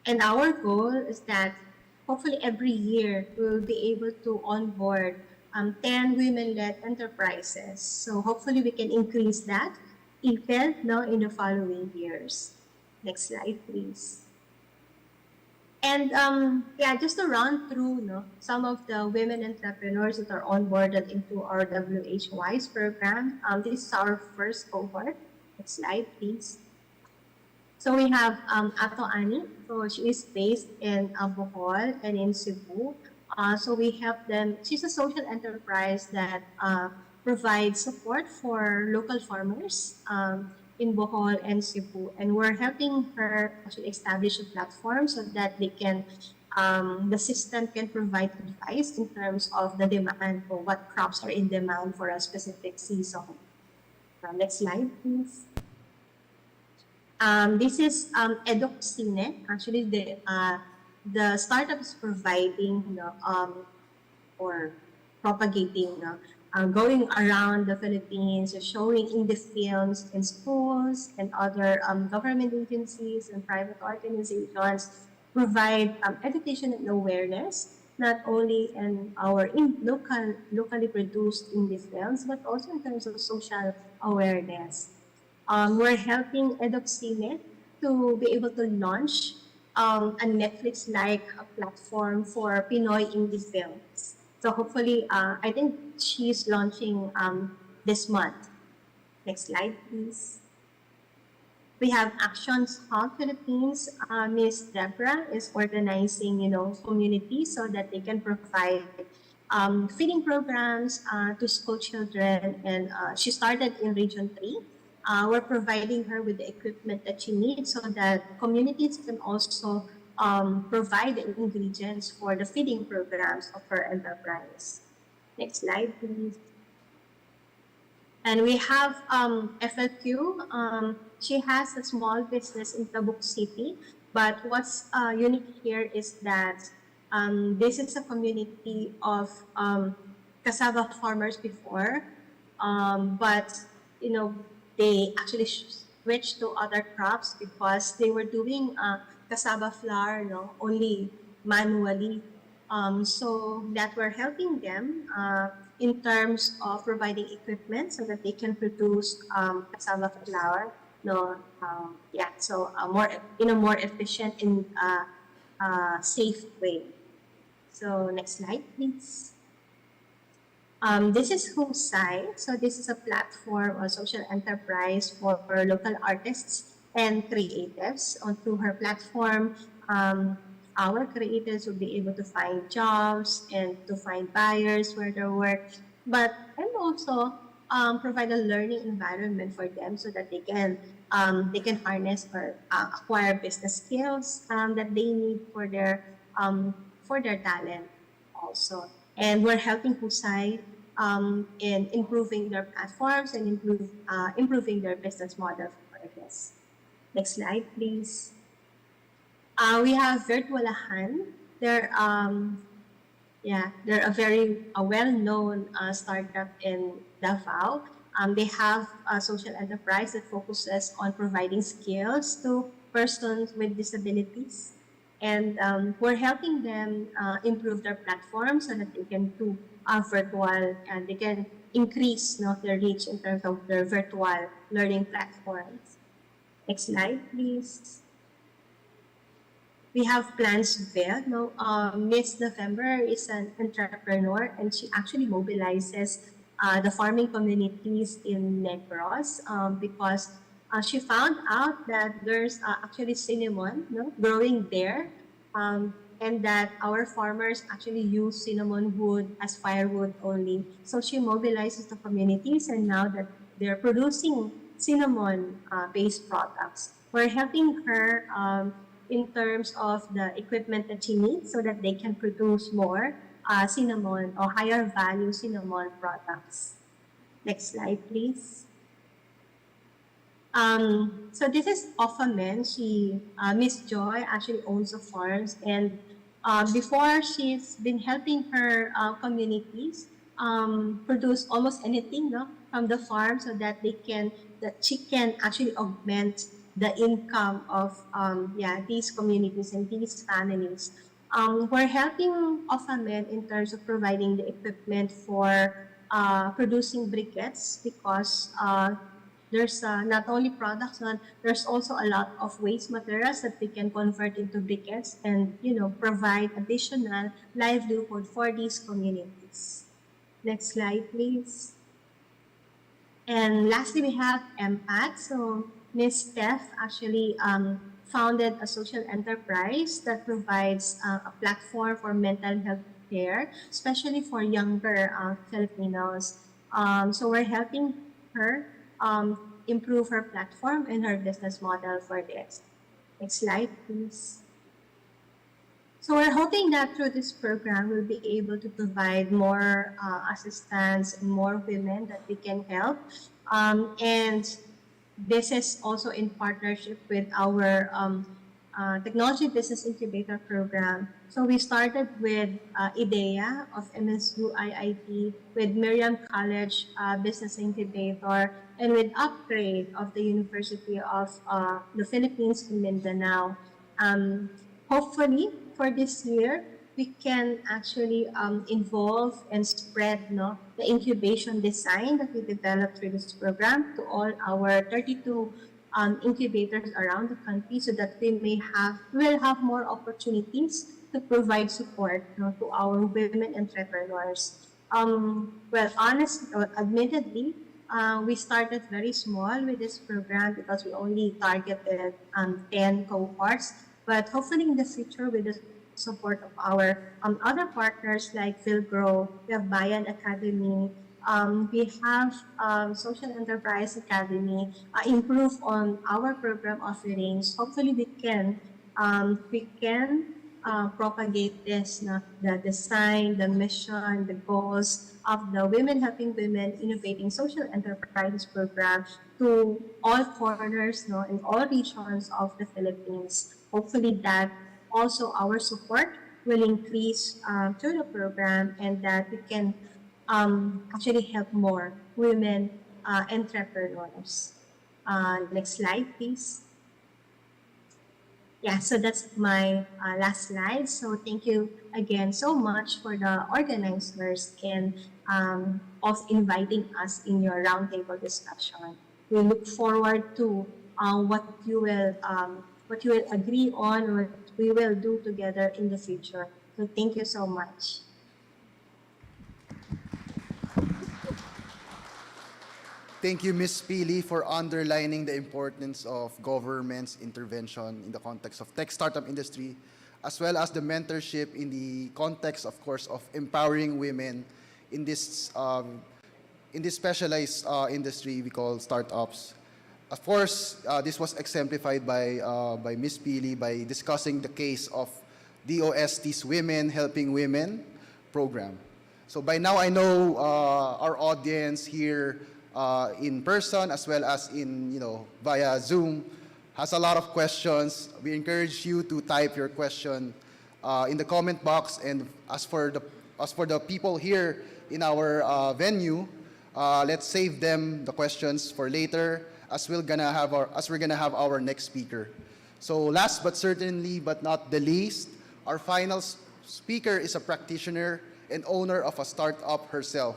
And our goal is that hopefully every year we will be able to onboard 10 women-led enterprises. So hopefully we can increase that even in the following years. Next slide, please. And just to run through some of the women entrepreneurs that are onboarded into our WHY's program. This is our first cohort. Next slide, please. So we have Ato Ani. So she is based in Bohol and in Cebu. So we help them. She's a social enterprise that provides support for local farmers in Bohol and Cebu, and we're helping her actually establish a platform so that the system can provide advice in terms of the demand or what crops are in demand for a specific season. Next slide, please. This is EduCine. Actually, the startup is providing, or propagating, going around the Philippines, showing in the films in schools and other government agencies and private organizations, provide education and awareness, not only in our locally produced indie films, but also in terms of social awareness. We're helping EduCine to be able to launch a Netflix-like platform for Pinoy indie films. So hopefully, I think she's launching this month. Next slide, please. We have Actions Hub Philippines. Miss Deborah is organizing, communities so that they can provide feeding programs to school children. And she started in Region 3. We're providing her with the equipment that she needs so that communities can also provide the ingredients for the feeding programs of her enterprise. Next slide, please. And we have FLQ. She has a small business in Tabuk City, but what's unique here is that this is a community of cassava farmers before, but they actually switched to other crops because they were doing cassava flour, only manually. So that we're helping them in terms of providing equipment so that they can produce cassava flour. So more in a more efficient and safe way. So next slide, please. This is Husay. So this is a platform or social enterprise for local artists and creatives. Through her platform, our creators will be able to find jobs and to find buyers for their work, and also provide a learning environment for them so that they can harness or acquire business skills that they need for their talent also. And we're helping Husay in improving their platforms and improving their business model for this. Next slide, please. We have Virtualahan. They're a very well-known startup in Davao. They have a social enterprise that focuses on providing skills to persons with disabilities. And we're helping them improve their platform so that they can do virtual and they can increase their reach in terms of their virtual learning platforms. Next slide, please. We have Plans Vale. Miss November is an entrepreneur and she actually mobilizes the farming communities in Negros because she found out that there's actually cinnamon growing there and that our farmers actually use cinnamon wood as firewood only. So she mobilizes the communities and now that they're producing cinnamon-based products. We're helping her in terms of the equipment that she needs so that they can produce more cinnamon or higher value cinnamon products. Next slide, please. So this is Offamen. Miss Joy actually owns the farms and before she's been helping her communities produce almost anything from the farm so that she can actually augment the income of these communities and these families. We're helping Offamen in terms of providing the equipment for producing briquettes because there's not only products, but there's also a lot of waste materials that we can convert into briquettes and provide additional livelihood for these communities. Next slide, please. And lastly, we have MPAT. So Ms. Steph actually founded a social enterprise that provides a platform for mental health care, especially for younger Filipinos. So we're helping her improve her platform and her business model for this. Next slide, please. So we're hoping that through this program, we'll be able to provide more assistance and more women that we can help. And this is also in partnership with our Technology Business Incubator Program. So we started with IDEA of MSU IIT, with Miriam College Business Incubator, and with Upgrade of the University of the Philippines in Mindanao. Hopefully, for this year, we can actually involve and spread the incubation design that we developed through this program to all our 32 incubators around the country, so that we will have more opportunities to provide support to our women entrepreneurs. Admittedly, we started very small with this program because we only targeted 10 cohorts. But hopefully in the future, with the support of our other partners like PhilGrow, we have Bayan Academy, we have Social Enterprise Academy, improve on our program offerings. Hopefully we can propagate this, the design, the mission, the goals of the Women Helping Women Innovating Social Enterprises program to all corners, in all regions of the Philippines. Hopefully that also our support will increase through the program, and that we can actually help more women entrepreneurs. Next slide, please. Yeah, so that's my last slide. So thank you again so much for the organizers and of inviting us in your roundtable discussion. We look forward to what you will agree on, what we will do together in the future. So thank you so much. Thank you, Ms. Pili, for underlining the importance of government's intervention in the context of tech startup industry, as well as the mentorship in the context, of course, of empowering women in this specialized industry we call startups. Of course, this was exemplified by Ms. Pili by discussing the case of DOST's Women Helping Women program. So by now, I know our audience here in person as well as in via Zoom has a lot of questions. We encourage you to type your question in the comment box, and as for the people here in our venue, let's save the questions for later, as we're gonna have our next speaker. So last but certainly but not the least, our final speaker is a practitioner and owner of a startup herself.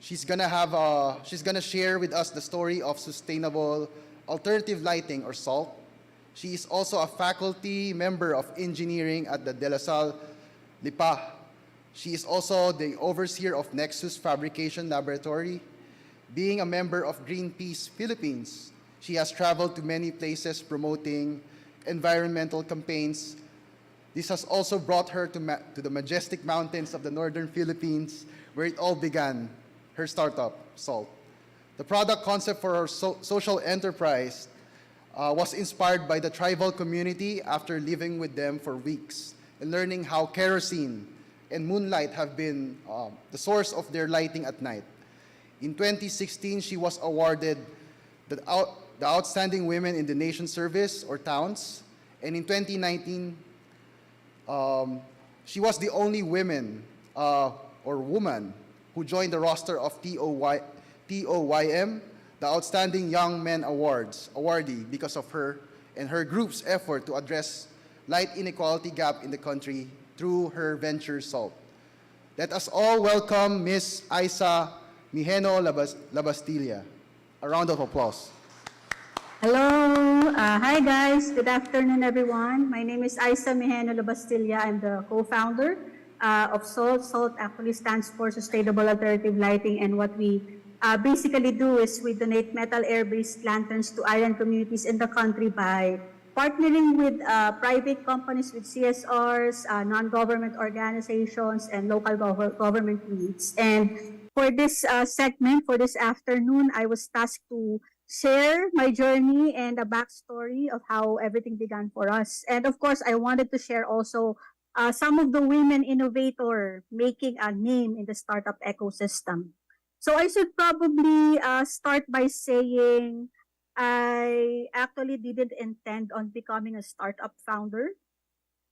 She's gonna share with us the story of sustainable alternative lighting, or SALT. She is also a faculty member of engineering at the De La Salle Lipa. She is also the overseer of Nexus Fabrication Laboratory. Being a member of Greenpeace Philippines, she has traveled to many places promoting environmental campaigns. This has also brought her to the majestic mountains of the northern Philippines, where it all began, her startup, SALT. The product concept for her social enterprise was inspired by the tribal community after living with them for weeks and learning how kerosene and moonlight have been the source of their lighting at night. In 2016, she was awarded the Outstanding Women in the Nation Service, or TOWNS, and in 2019, she was the only woman who joined the roster of TOYM, the Outstanding Young Men awardee, because of her and her group's effort to address light inequality gap in the country through her venture SALT. Let us all welcome Ms. Isa Mijeno Labastilla. A round of applause. Hello. Hi, guys. Good afternoon, everyone. My name is Isa Mijeno Labastilla. I'm the co-founder of SALT. SALT actually stands for Sustainable Alternative Lighting, and what we basically do is we donate metal air-based lanterns to island communities in the country by partnering with private companies, with CSRs, non-government organizations, and local government needs. And for this segment, for this afternoon, I was tasked to share my journey and a backstory of how everything began for us. And of course, I wanted to share also some of the women innovator making a name in the startup ecosystem. So I should probably start by saying I actually didn't intend on becoming a startup founder.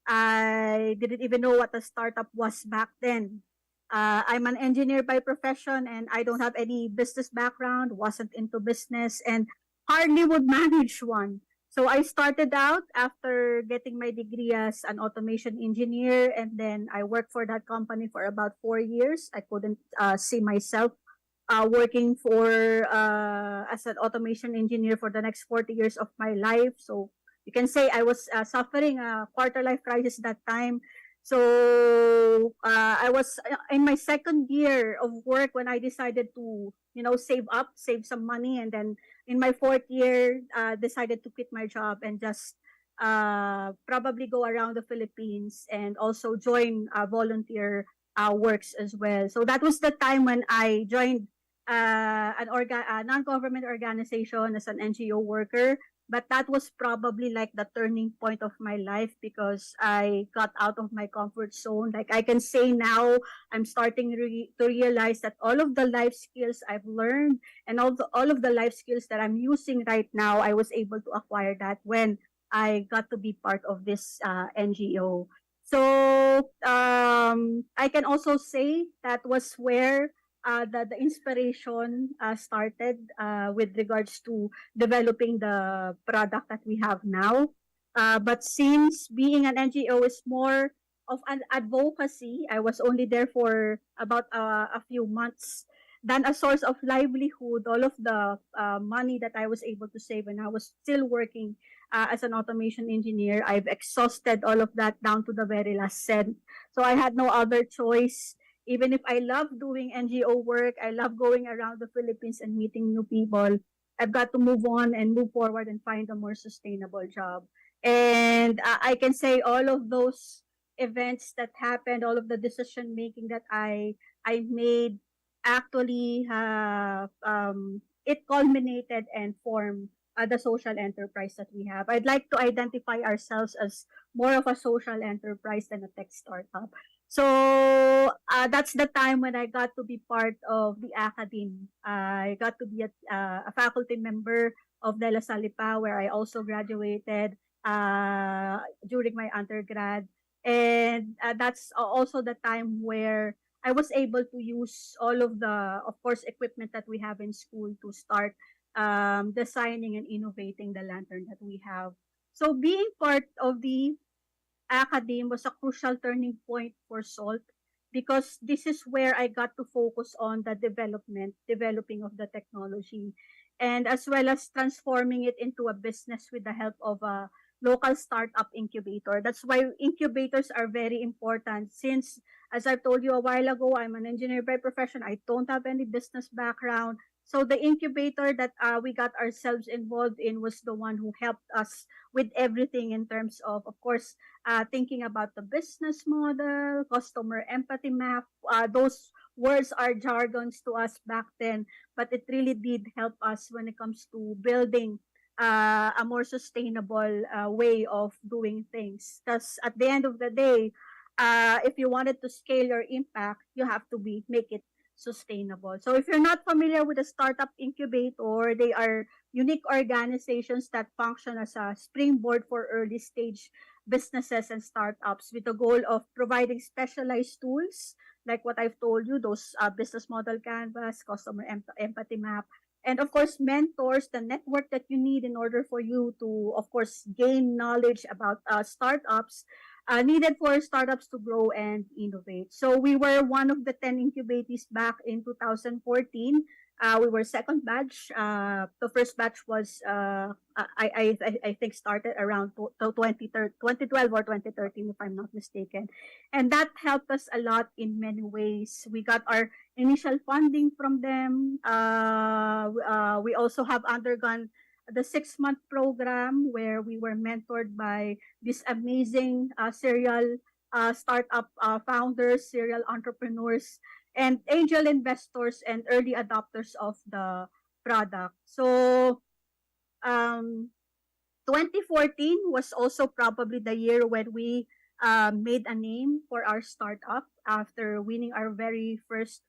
I didn't even know what a startup was back then. I'm an engineer by profession and I don't have any business background, wasn't into business, and hardly would manage one. So I started out after getting my degree as an automation engineer, and then I worked for that company for about 4 years. I couldn't see myself working for as an automation engineer for the next 40 years of my life. So you can say I was suffering a quarter life crisis that time. So I was in my second year of work when I decided to, save up, save some money, and then in my fourth year, decided to quit my job and just probably go around the Philippines and also join volunteer works as well. So that was the time when I joined a non-government organization as an NGO worker. But that was probably like the turning point of my life because I got out of my comfort zone. Like I can say now, I'm starting to realize that all of the life skills I've learned and all of the life skills that I'm using right now, I was able to acquire that when I got to be part of this NGO. So I can also say that was where the inspiration started with regards to developing the product that we have now. But since being an NGO is more of an advocacy, I was only there for about a few months, than a source of livelihood. All of the money that I was able to save when I was still working as an automation engineer, I've exhausted all of that down to the very last cent. So I had no other choice. Even if I love doing NGO work, I love going around the Philippines and meeting new people, I've got to move on and move forward and find a more sustainable job. And I can say all of those events that happened, all of the decision making that I made actually it culminated and formed the social enterprise that we have. I'd like to identify ourselves as more of a social enterprise than a tech startup. So that's the time when I got to be part of the academe. I got to be a faculty member of De La Salle Pa, where I also graduated during my undergrad. And that's also the time where I was able to use all of the, of course, equipment that we have in school to start designing and innovating the lantern that we have. So being part of the academe was a crucial turning point for SALT because this is where I got to focus on the developing of the technology, and as well as transforming it into a business with the help of a local startup incubator. That's why incubators are very important since, as I told you a while ago, I'm an engineer by profession. I don't have any business background. So the incubator that we got ourselves involved in was the one who helped us with everything in terms of course, thinking about the business model, customer empathy map. Those words are jargons to us back then, but it really did help us when it comes to building a more sustainable way of doing things. Because at the end of the day, if you wanted to scale your impact, you have to make it sustainable. So if you're not familiar with a startup incubator, they are unique organizations that function as a springboard for early stage businesses and startups with the goal of providing specialized tools like what I've told you, those business model canvas, customer empathy map, and of course mentors, the network that you need in order for you to of course gain knowledge about startups needed for startups to grow and innovate. So we were one of the 10 incubatees back in 2014. We were second batch. The first batch was I think started around 2012 or 2013 if I'm not mistaken, and that helped us a lot in many ways. We got our initial funding from them. We also have undergone the 6-month program where we were mentored by these amazing serial startup founders, serial entrepreneurs, and angel investors and early adopters of the product. So um, 2014 was also probably the year when we made a name for our startup after winning our very first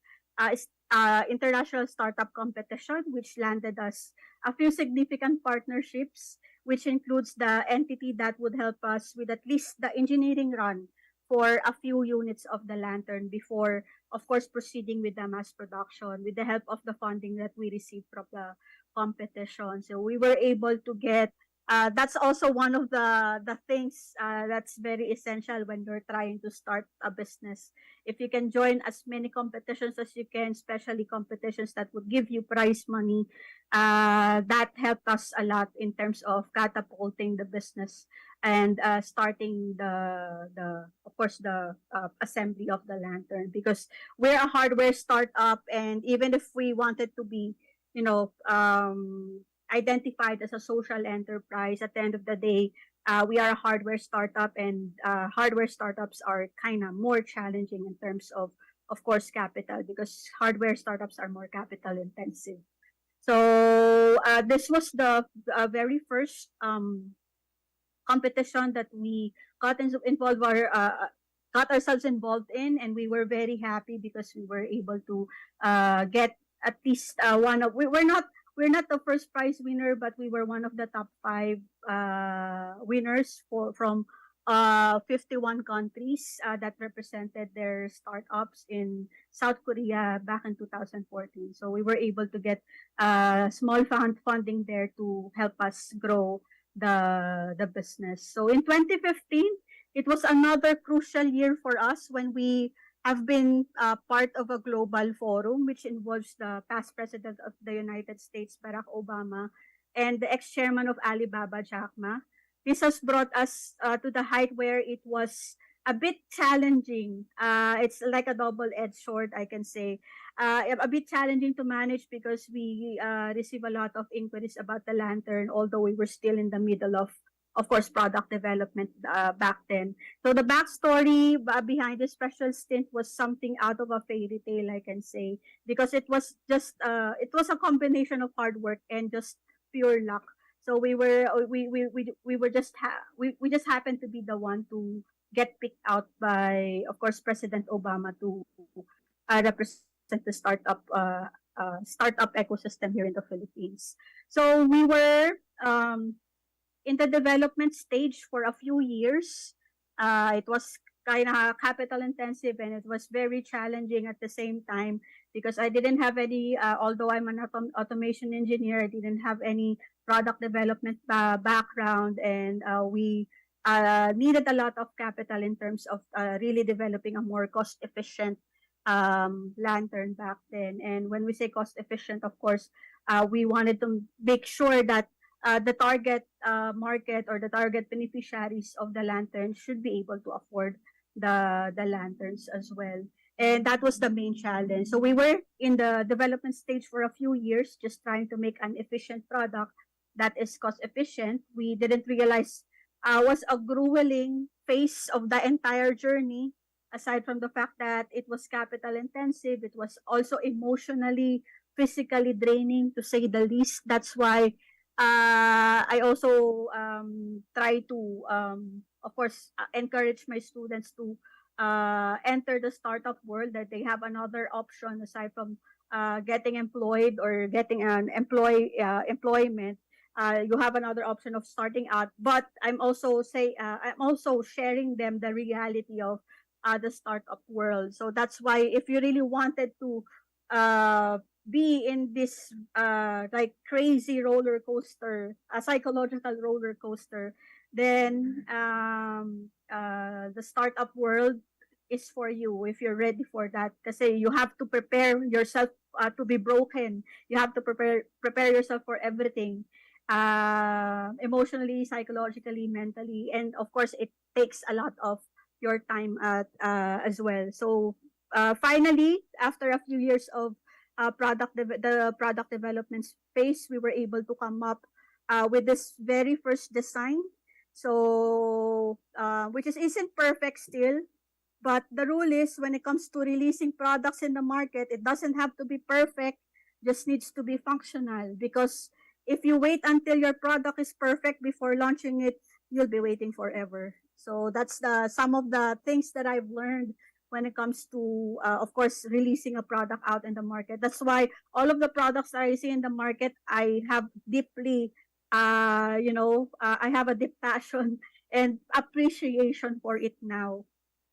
international startup competition, which landed us a few significant partnerships, which includes the entity that would help us with at least the engineering run for a few units of the Lantern before, of course, proceeding with the mass production with the help of the funding that we received from the competition. So we were able to get that's also one of the things that's very essential when you're trying to start a business. If you can join as many competitions as you can, especially competitions that would give you prize money, that helped us a lot in terms of catapulting the business and starting the of course the assembly of the Lantern, because we're a hardware startup, and even if we wanted to be, you know, identified as a social enterprise, at the end of the day, we are a hardware startup, and hardware startups are kind of more challenging in terms of course, capital, because hardware startups are more capital intensive. So this was the very first competition that we involved got ourselves involved in, and we were very happy because we were able to get at least one of we're not the first prize winner, but we were one of the top 5 winners from 51 countries that represented their startups in South Korea back in 2014. So we were able to get small funding there to help us grow the business. So in 2015, it was another crucial year for us when we have been part of a global forum which involves the past president of the United States, Barack Obama, and the ex-chairman of Alibaba, Jack Ma. This has brought us to the height where it was a bit challenging. It's like a double-edged sword, I can say. A bit challenging to manage because we receive a lot of inquiries about the Lantern, although we were still in the middle of course, product development back then. So the backstory behind this special stint was something out of a fairy tale, I can say, because it was just it was a combination of hard work and just pure luck. So we were just we just happened to be the one to get picked out by, of course, President Obama to represent the startup ecosystem here in the Philippines. So we were in the development stage for a few years. It was kind of capital intensive, and it was very challenging at the same time because I didn't have any, although I'm an automation engineer, I didn't have any product development background, and we needed a lot of capital in terms of really developing a more cost efficient Lantern back then. And when we say cost efficient, of course, we wanted to make sure that the target market or the target beneficiaries of the Lantern should be able to afford the lanterns as well. And that was the main challenge. So we were in the development stage for a few years, just trying to make an efficient product that is cost efficient. We didn't realize was a grueling phase of the entire journey. Aside from the fact that it was capital intensive, it was also emotionally, physically draining, to say the least. That's why I also try to, of course, encourage my students to enter the startup world, that they have another option aside from getting employed or getting an employment. You have another option of starting out. But I'm also sharing them the reality of the startup world. So that's why if you really wanted to be in this like crazy roller coaster, a psychological roller coaster, then the startup world is for you if you're ready for that. Kasi you have to prepare yourself to be broken. You have to prepare yourself for everything, emotionally, psychologically, mentally, and of course, it takes a lot of your time as well. So finally, after a few years of the product development phase, we were able to come up with this very first design. So which isn't perfect still, but the rule is when it comes to releasing products in the market, it doesn't have to be perfect, just needs to be functional, because if you wait until your product is perfect before launching it, you'll be waiting forever. So that's some of the things that I've learned when it comes to, of course, releasing a product out in the market. That's why all of the products that I see in the market, I have deeply, I have a deep passion and appreciation for it now,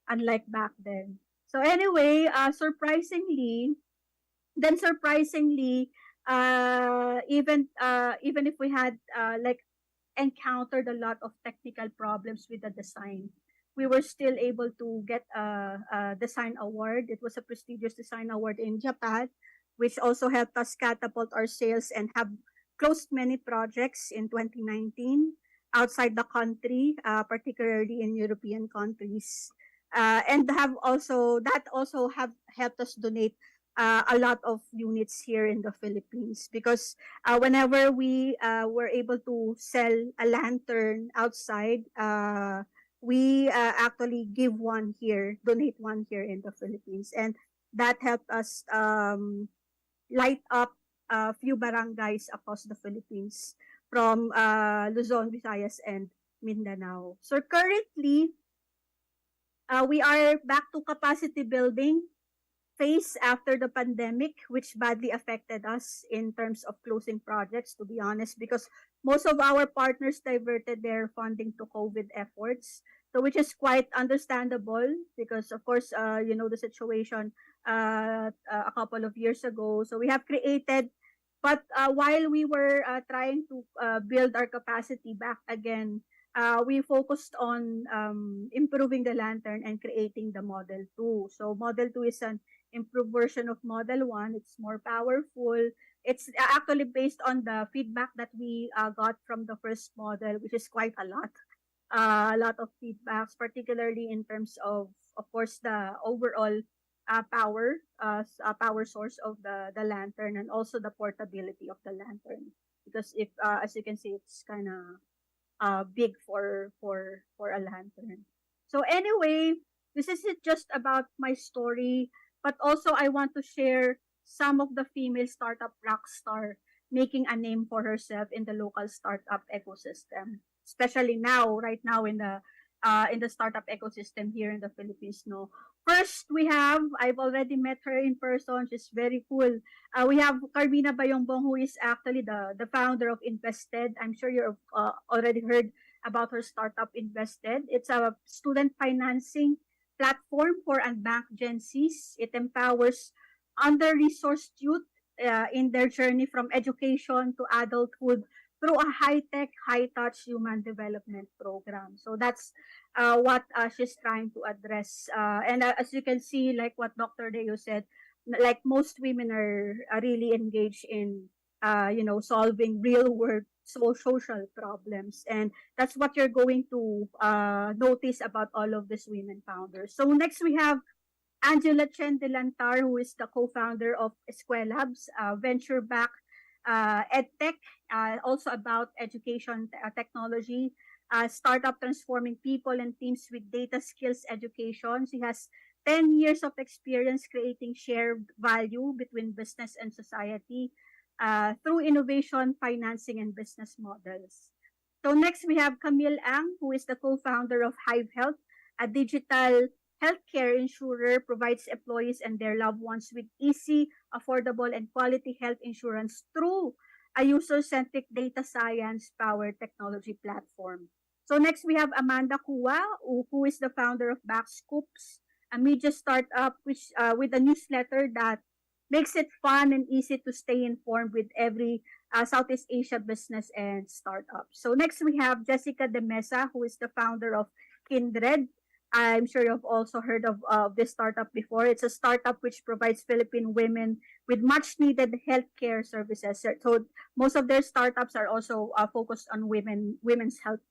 unlike back then. So anyway, surprisingly, even if we had like encountered a lot of technical problems with the design, we were still able to get a design award. It was a prestigious design award in Japan, which also helped us catapult our sales and have closed many projects in 2019 outside the country, particularly in European countries. And that also have helped us donate a lot of units here in the Philippines, because whenever we were able to sell a lantern outside, we actually donate one here in the Philippines, and that helped us light up a few barangays across the Philippines from Luzon, Visayas, and Mindanao. So currently, we are back to capacity building phase after the pandemic, which badly affected us in terms of closing projects, to be honest, because most of our partners diverted their funding to COVID efforts. So which is quite understandable because, of course, the situation a couple of years ago. So we have created, but while we were trying to build our capacity back again, we focused on improving the lantern and creating the Model 2. So Model 2 is an improved version of Model 1. It's more powerful. It's actually based on the feedback that we got from the first model, which is quite a lot. A lot of feedbacks, particularly in terms of course, the overall power source of the lantern, and also the portability of the lantern. Because if, as you can see, it's kind of big for a lantern. So anyway, this isn't just about my story, but also I want to share some of the female startup rock star making a name for herself in the local startup ecosystem, especially right now in the startup ecosystem here in the Philippines. No, first I've already met her in person. She's very cool. We have Carmina Bayongbong, who is actually the founder of Invested. I'm sure you've already heard about her startup Invested. It's a student financing platform for unbanked Gen Zs. It empowers under-resourced youth in their journey from education to adulthood through a high-tech, high-touch human development program. So that's what she's trying to address. And as you can see, like what Dr. Deo said, like most women are really engaged in, solving real-world social problems. And that's what you're going to notice about all of these women founders. So next we have Angela Chen Delantar, who is the co-founder of Escuelabs, venture-backed EdTech, also about education technology, startup transforming people and teams with data skills education. She has 10 years of experience creating shared value between business and society through innovation, financing, and business models. So next we have Camille Ang, who is the co-founder of Hive Health, a digital healthcare insurer, provides employees and their loved ones with easy, affordable, and quality health insurance through a user-centric data science-powered technology platform. So next we have Amanda Kua, who is the founder of Backscoops, a media startup with a newsletter that makes it fun and easy to stay informed with every Southeast Asia business and startup. So next we have Jessica De Mesa, who is the founder of Kindred. I'm sure you've also heard of this startup before. It's a startup which provides Philippine women with much needed healthcare services. So most of their startups are also focused on women's health,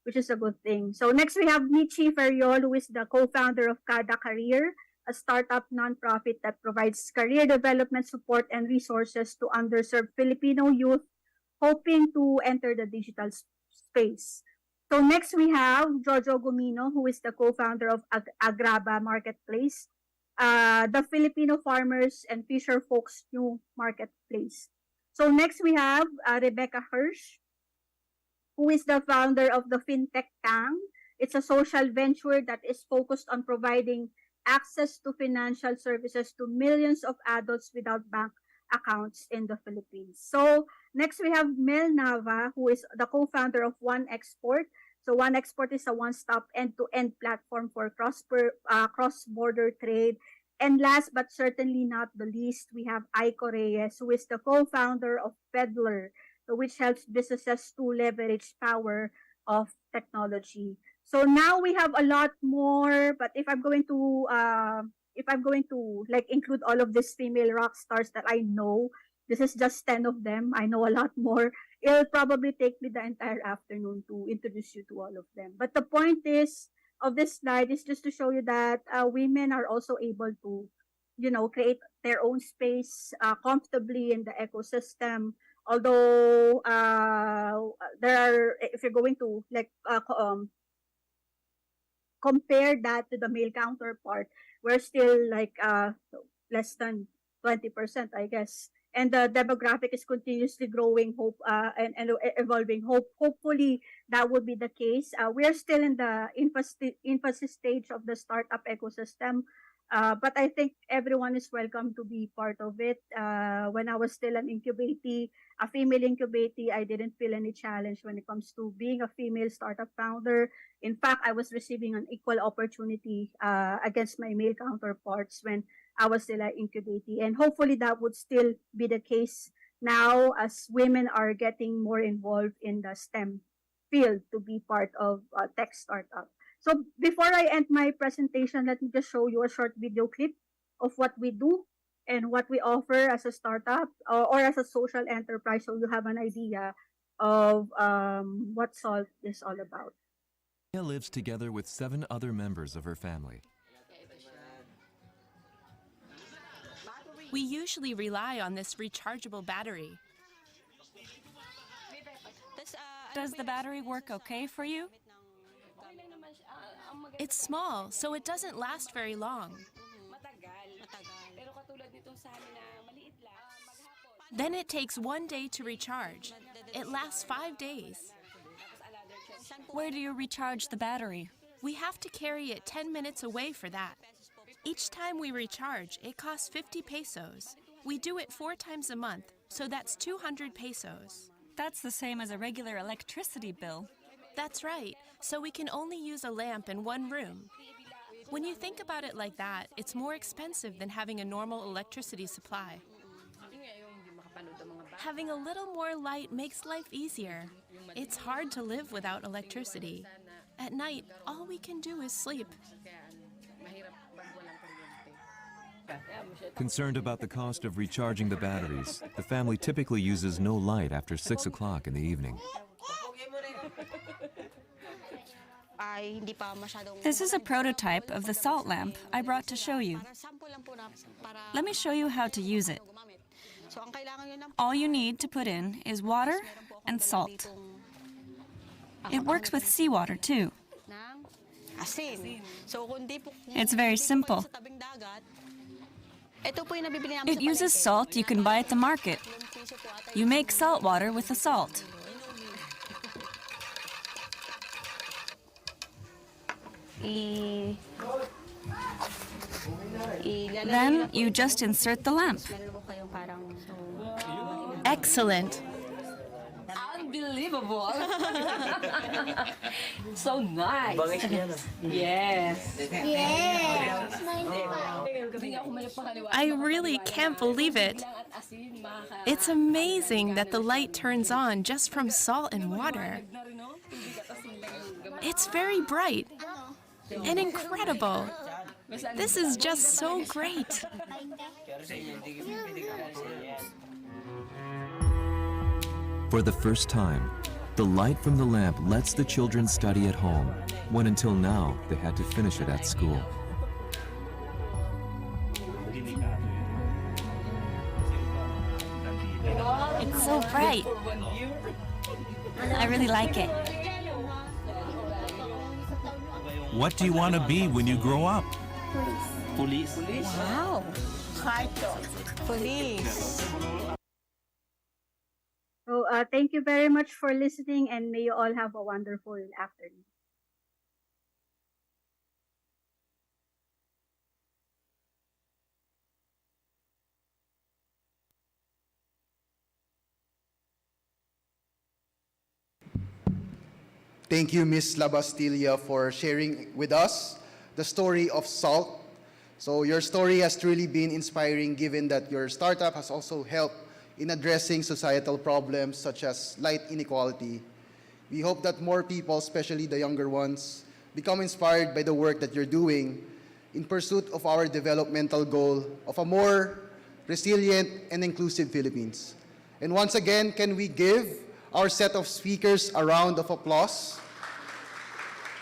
which is a good thing. So next we have Michi Ferriol, who is the co-founder of Kada Career, a startup nonprofit that provides career development support and resources to underserved Filipino youth hoping to enter the digital space. So next we have Jojo Gumino, who is the co-founder of Agraba Marketplace, the Filipino farmers and fisher folks new marketplace. So next we have Rebecca Hirsch, who is the founder of the FinTech Tang. It's a social venture that is focused on providing access to financial services to millions of adults without bank accounts in the Philippines. So next we have Mel Nava, who is the co-founder of One Export. So One Export is a one-stop end-to-end platform for cross-border trade. And last but certainly not the least, we have Aiko Reyes, who is the co-founder of Peddler, which helps businesses to leverage power of technology. So now we have a lot more, but if I'm going to like include all of these female rock stars that I know, this is just 10 of them. I know a lot more. It'll probably take me the entire afternoon to introduce you to all of them. But the point is of this slide is just to show you that women are also able to, create their own space comfortably in the ecosystem. Although there are, if you're going to compare that to the male counterpart, we're still like less than 20%, I guess. And the demographic is continuously growing, and evolving. Hopefully, that would be the case. We are still in the infancy stage of the startup ecosystem, but I think everyone is welcome to be part of it. When I was still an incubatee, a female incubatee, I didn't feel any challenge when it comes to being a female startup founder. In fact, I was receiving an equal opportunity against my male counterparts when I was still an incubatee. And hopefully that would still be the case now as women are getting more involved in the STEM field to be part of tech startup. So before I end my presentation, let me just show you a short video clip of what we do and what we offer as a startup or as a social enterprise, so you have an idea of what SALT is all about. Mia lives together with 7 other members of her family. We usually rely on this rechargeable battery. Does the battery work okay for you? It's small, so it doesn't last very long. Then it takes 1 day to recharge. It lasts 5 days. Where do you recharge the battery? We have to carry it 10 minutes away for that. Each time we recharge, it costs 50 pesos. We do it 4 times a month, so that's 200 pesos. That's the same as a regular electricity bill. That's right, so we can only use a lamp in one room. When you think about it like that, it's more expensive than having a normal electricity supply. Having a little more light makes life easier. It's hard to live without electricity. At night, all we can do is sleep. Concerned about the cost of recharging the batteries, the family typically uses no light after 6 o'clock in the evening. This is a prototype of the salt lamp I brought to show you. Let me show you how to use it. All you need to put in is water and salt. It works with seawater too. It's very simple. It uses salt you can buy at the market. You make salt water with the salt. Then you just insert the lamp. Excellent. Unbelievable. So nice. Yes. I really can't believe it. It's amazing that the light turns on just from salt and water. It's very bright and incredible. This is just so great. For the first time, the light from the lamp lets the children study at home, when until now they had to finish it at school. It's so bright. I really like it. What do you want to be when you grow up? Wow. Police. thank you very much for listening, and may you all have a wonderful afternoon. Thank you, Ms. Labastilla, for sharing with us the story of SALT. So your story has truly been inspiring, given that your startup has also helped in addressing societal problems such as light inequality. We hope that more people, especially the younger ones, become inspired by the work that you're doing in pursuit of our developmental goal of a more resilient and inclusive Philippines. And once again, can we give our set of speakers a round of applause?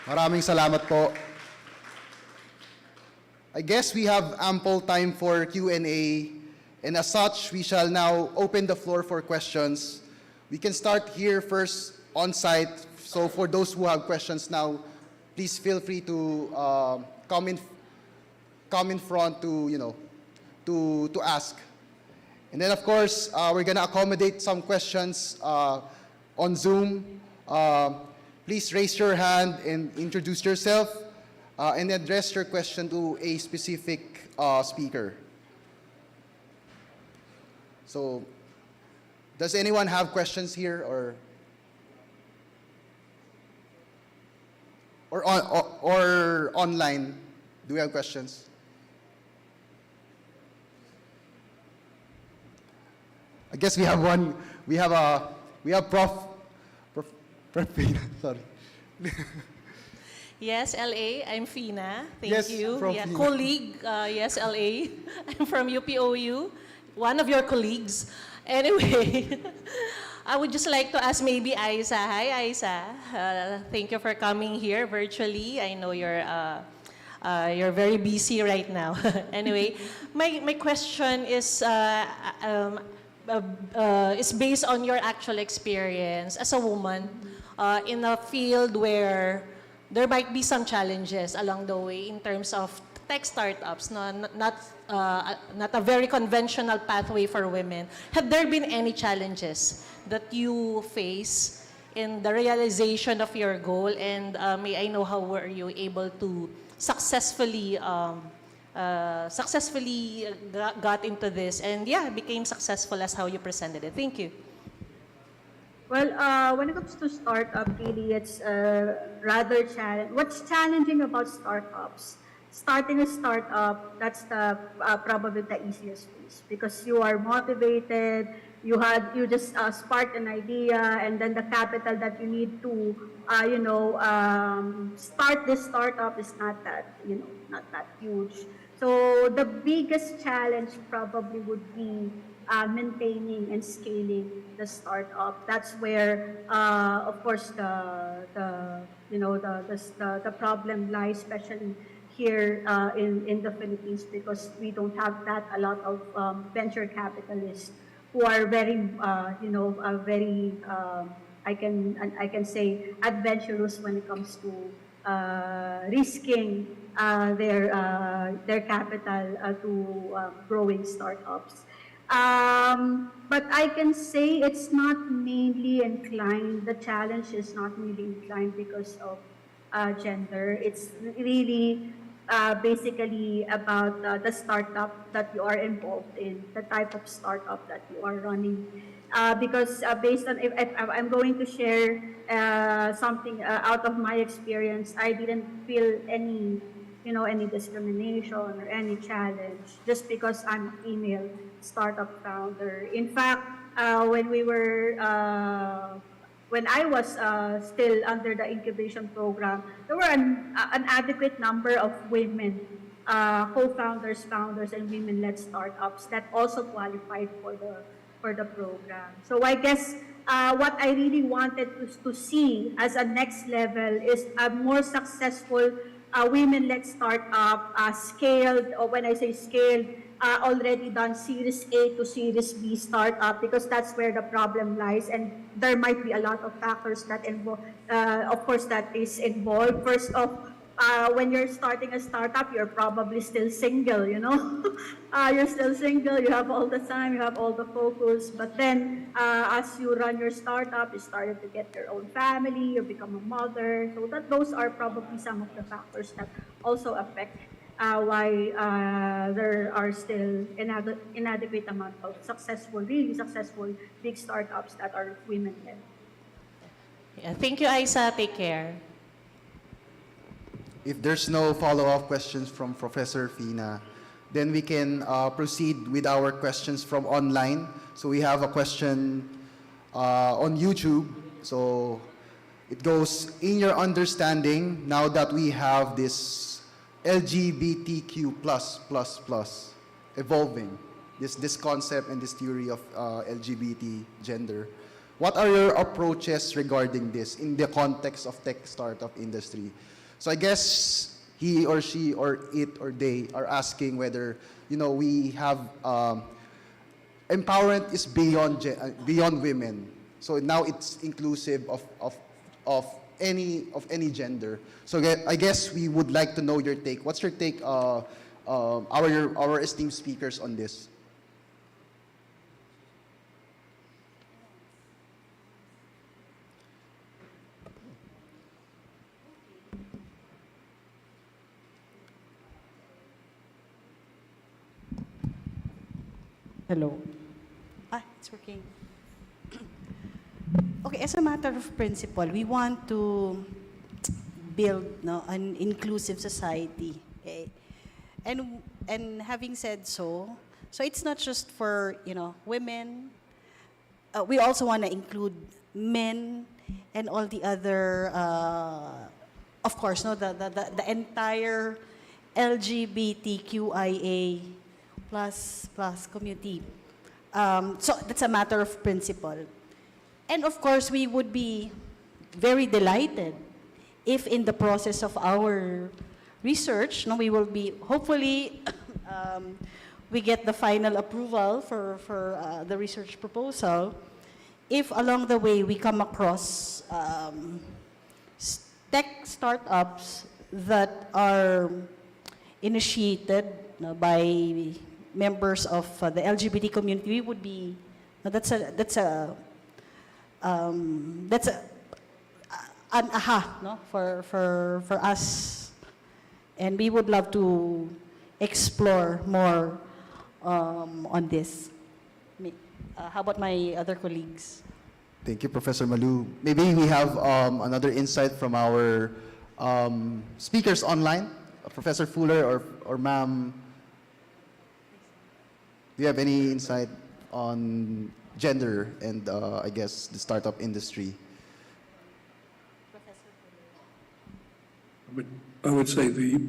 Maraming salamat po. I guess we have ample time for Q&A, and as such, we shall now open the floor for questions. We can start here first on site. So for those who have questions now, please feel free to come in front to to ask. And then of course, we're gonna accommodate some questions on Zoom. Please raise your hand and introduce yourself and address your question to a specific speaker. So, does anyone have questions here or online? Do we have questions? I guess we have one. We have Prof. Fina, sorry. Yes, LA, I'm Fina. Thank Yes, you. Prof. Yeah, Fina. colleague, yes, LA. I'm from UPOU, one of your colleagues. Anyway, I would just like to ask maybe Aisa. Hi, Aisa. Thank you for coming here virtually. I know you're very busy right now. Anyway, my question is based on your actual experience as a woman in a field where there might be some challenges along the way in terms of tech startups, not a very conventional pathway for women. Have there been any challenges that you face in the realization of your goal? And may I know how were you able to successfully got into this and became successful as how you presented it? Thank you. Well, when it comes to startup, really, it's rather challenging. What's challenging about startups? Starting a startup, that's probably the easiest piece because you are motivated. You just spark an idea, and then the capital that you need to, start this startup is not that huge. So the biggest challenge probably would be maintaining and scaling the startup. That's where, of course, the problem lies, especially here in the Philippines, because we don't have a lot of venture capitalists who are very, I can say, adventurous when it comes to risking their capital to growing startups. But I can say it's not mainly inclined, the challenge is not mainly inclined because of gender. It's really basically about the startup that you are involved in, the type of startup that you are running. Because based on, if I'm going to share something out of my experience, I didn't feel any discrimination or any challenge just because I'm a female startup founder. In fact, when I was still under the incubation program, there were an adequate number of women co-founders, founders, and women-led startups that also qualified for the program. So I guess what I really wanted to see as a next level is a more successful women-led startup, scaled, or when I say scaled, already done Series A to Series B startup, because that's where the problem lies, and there might be a lot of factors that involve, of course, that is involved. First off, when you're starting a startup, you're probably still single, you know? You're still single, you have all the time, you have all the focus. But then, as you run your startup, you started to get your own family, you become a mother. So those are probably some of the factors that also affect why there are still inadequate amount of really successful big startups that are women-led. Yeah, thank you, Aisa. Take care. If there's no follow-up questions from Professor Fina, then we can proceed with our questions from online. So we have a question on YouTube. So it goes, in your understanding, now that we have this LGBTQ++ evolving, this concept and this theory of LGBT gender, what are your approaches regarding this in the context of tech startup industry? So I guess he or she or it or they are asking whether, we have empowerment is beyond women. So now it's inclusive of any gender. So I guess we would like to know your take. What's your take, our esteemed speakers on this? Hello. It's working. Okay, as a matter of principle, we want to build an inclusive society. Okay? And having said so it's not just for women. We also want to include men and all the other, of course, the entire LGBTQIA plus community. So that's a matter of principle. And of course, we would be very delighted if in the process of our research, we will be, hopefully, we get the final approval for the research proposal. If along the way we come across tech startups that are initiated by members of the LGBT community, we would be, that's an aha for us, and we would love to explore more on this. How about my other colleagues? Thank you, Professor Malu. Maybe we have another insight from our speakers online. Professor Fuller or ma'am, do you have any insight on gender and I guess the startup industry? I would say the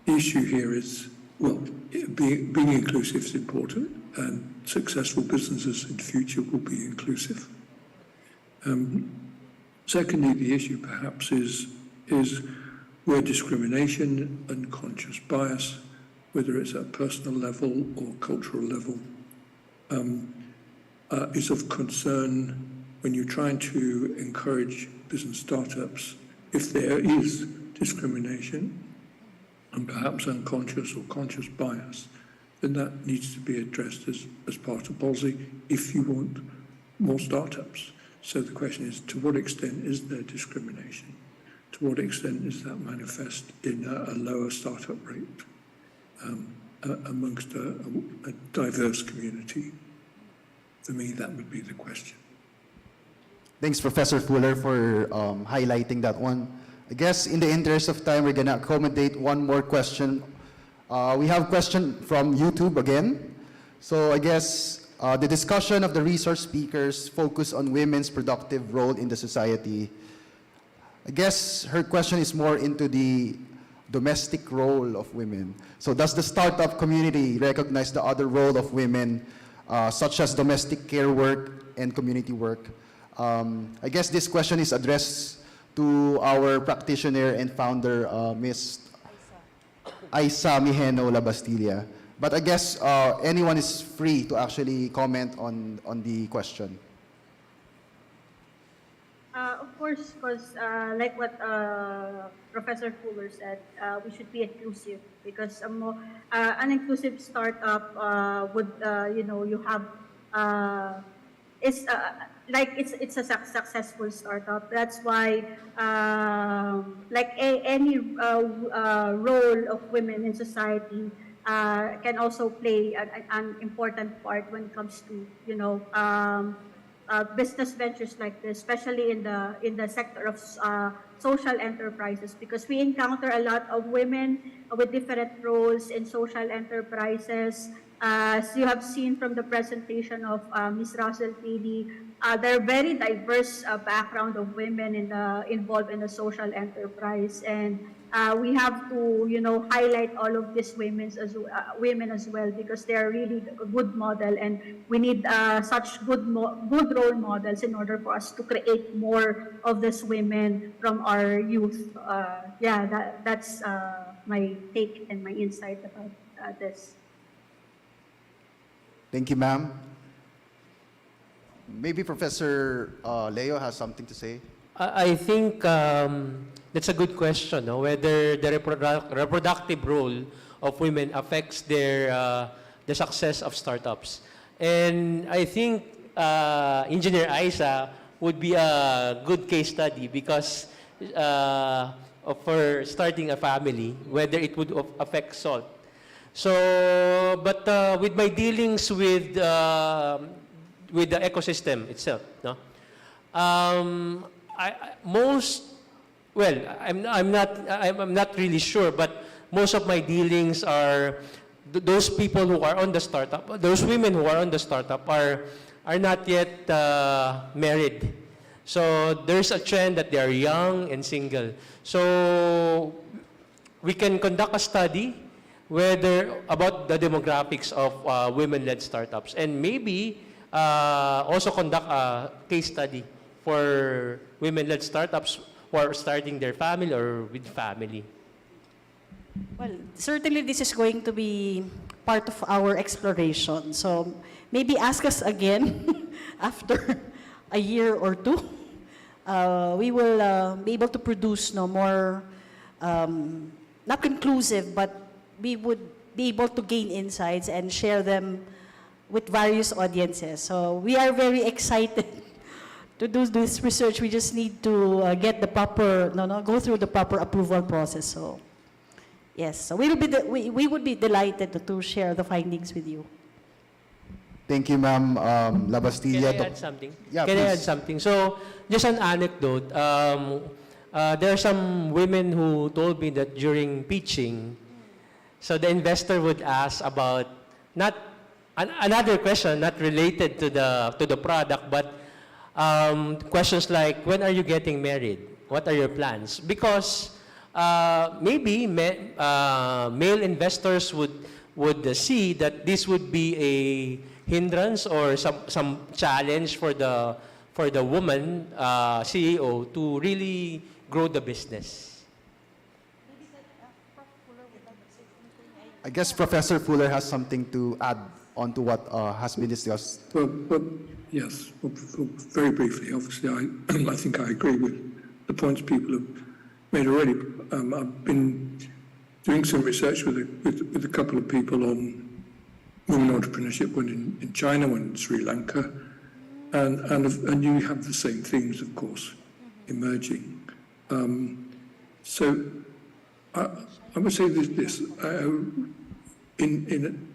issue here is, well, being inclusive is important, and successful businesses in the future will be inclusive. Secondly, the issue perhaps is where discrimination, unconscious bias, whether it's at a personal level or cultural level, is of concern when you're trying to encourage business startups. If there is discrimination and perhaps unconscious or conscious bias, then that needs to be addressed as part of policy if you want more startups. So the question is, to what extent is there discrimination? To what extent is that manifest in a lower startup rate amongst a diverse community? For me, that would be the question. Thanks, Professor Fuller, for highlighting that one. I guess in the interest of time, we're going to accommodate one more question. We have a question from YouTube again. So I guess the discussion of the resource speakers focus on women's productive role in the society. I guess her question is more into the domestic role of women. So does the startup community recognize the other role of women, such as domestic care work and community work? I guess this question is addressed to our practitioner and founder, Ms. Aisa Mijeno Labastilla. But I guess anyone is free to actually comment on the question. Of course, course, because like what Professor Fuller said, we should be inclusive because an inclusive startup would, you have, it's like it's a successful startup. That's why, like any role of women in society can also play an important part when it comes to, business ventures like this, especially in the sector of social enterprises, because we encounter a lot of women with different roles in social enterprises. As you have seen from the presentation of Ms. Russell Pili, there are very diverse background of women involved in the social enterprise, and we have to, highlight all of these women as well, because they are really a good model, and we need such good role models in order for us to create more of these women from our youth. That's my take and my insight about this. Thank you, ma'am. Maybe Professor Leo has something to say. I think that's a good question, no? Whether the reproductive role of women affects the success of startups. And I think Engineer Isa would be a good case study because for starting a family, whether it would affect SALT. So, but with my dealings with the ecosystem itself, no? I'm not really sure, but most of my dealings are those people who are on the startup, those women who are on the startup are not yet married. So there's a trend that they are young and single. So we can conduct a study about the demographics of women-led startups, and maybe also conduct a case study for women-led startups who are starting their family or with family. Well, certainly this is going to be part of our exploration. So maybe ask us again after a year or two. We will be able to produce more, not conclusive, but we would be able to gain insights and share them with various audiences. So we are very excited to do this research. We just need to get the proper, go through the proper approval process. So yes, so we would be delighted to share the findings with you. Thank you, ma'am. La Bastilla. Can I add something? Yeah, Can I please. add something? So, just an anecdote. There are some women who told me that during pitching, so the investor would ask about another question not related to the product, but questions like, when are you getting married? What are your plans? Because maybe male investors would see that this would be a hindrance or some challenge for the woman CEO to really grow the business. I guess Professor Fuller has something to add on to what has been discussed. Well, yes, very briefly. Obviously, I think I agree with the points people have made already. I've been doing some research with a couple of people on women entrepreneurship, one in China, one in Sri Lanka, and you have the same themes, of course, emerging. So I would say this in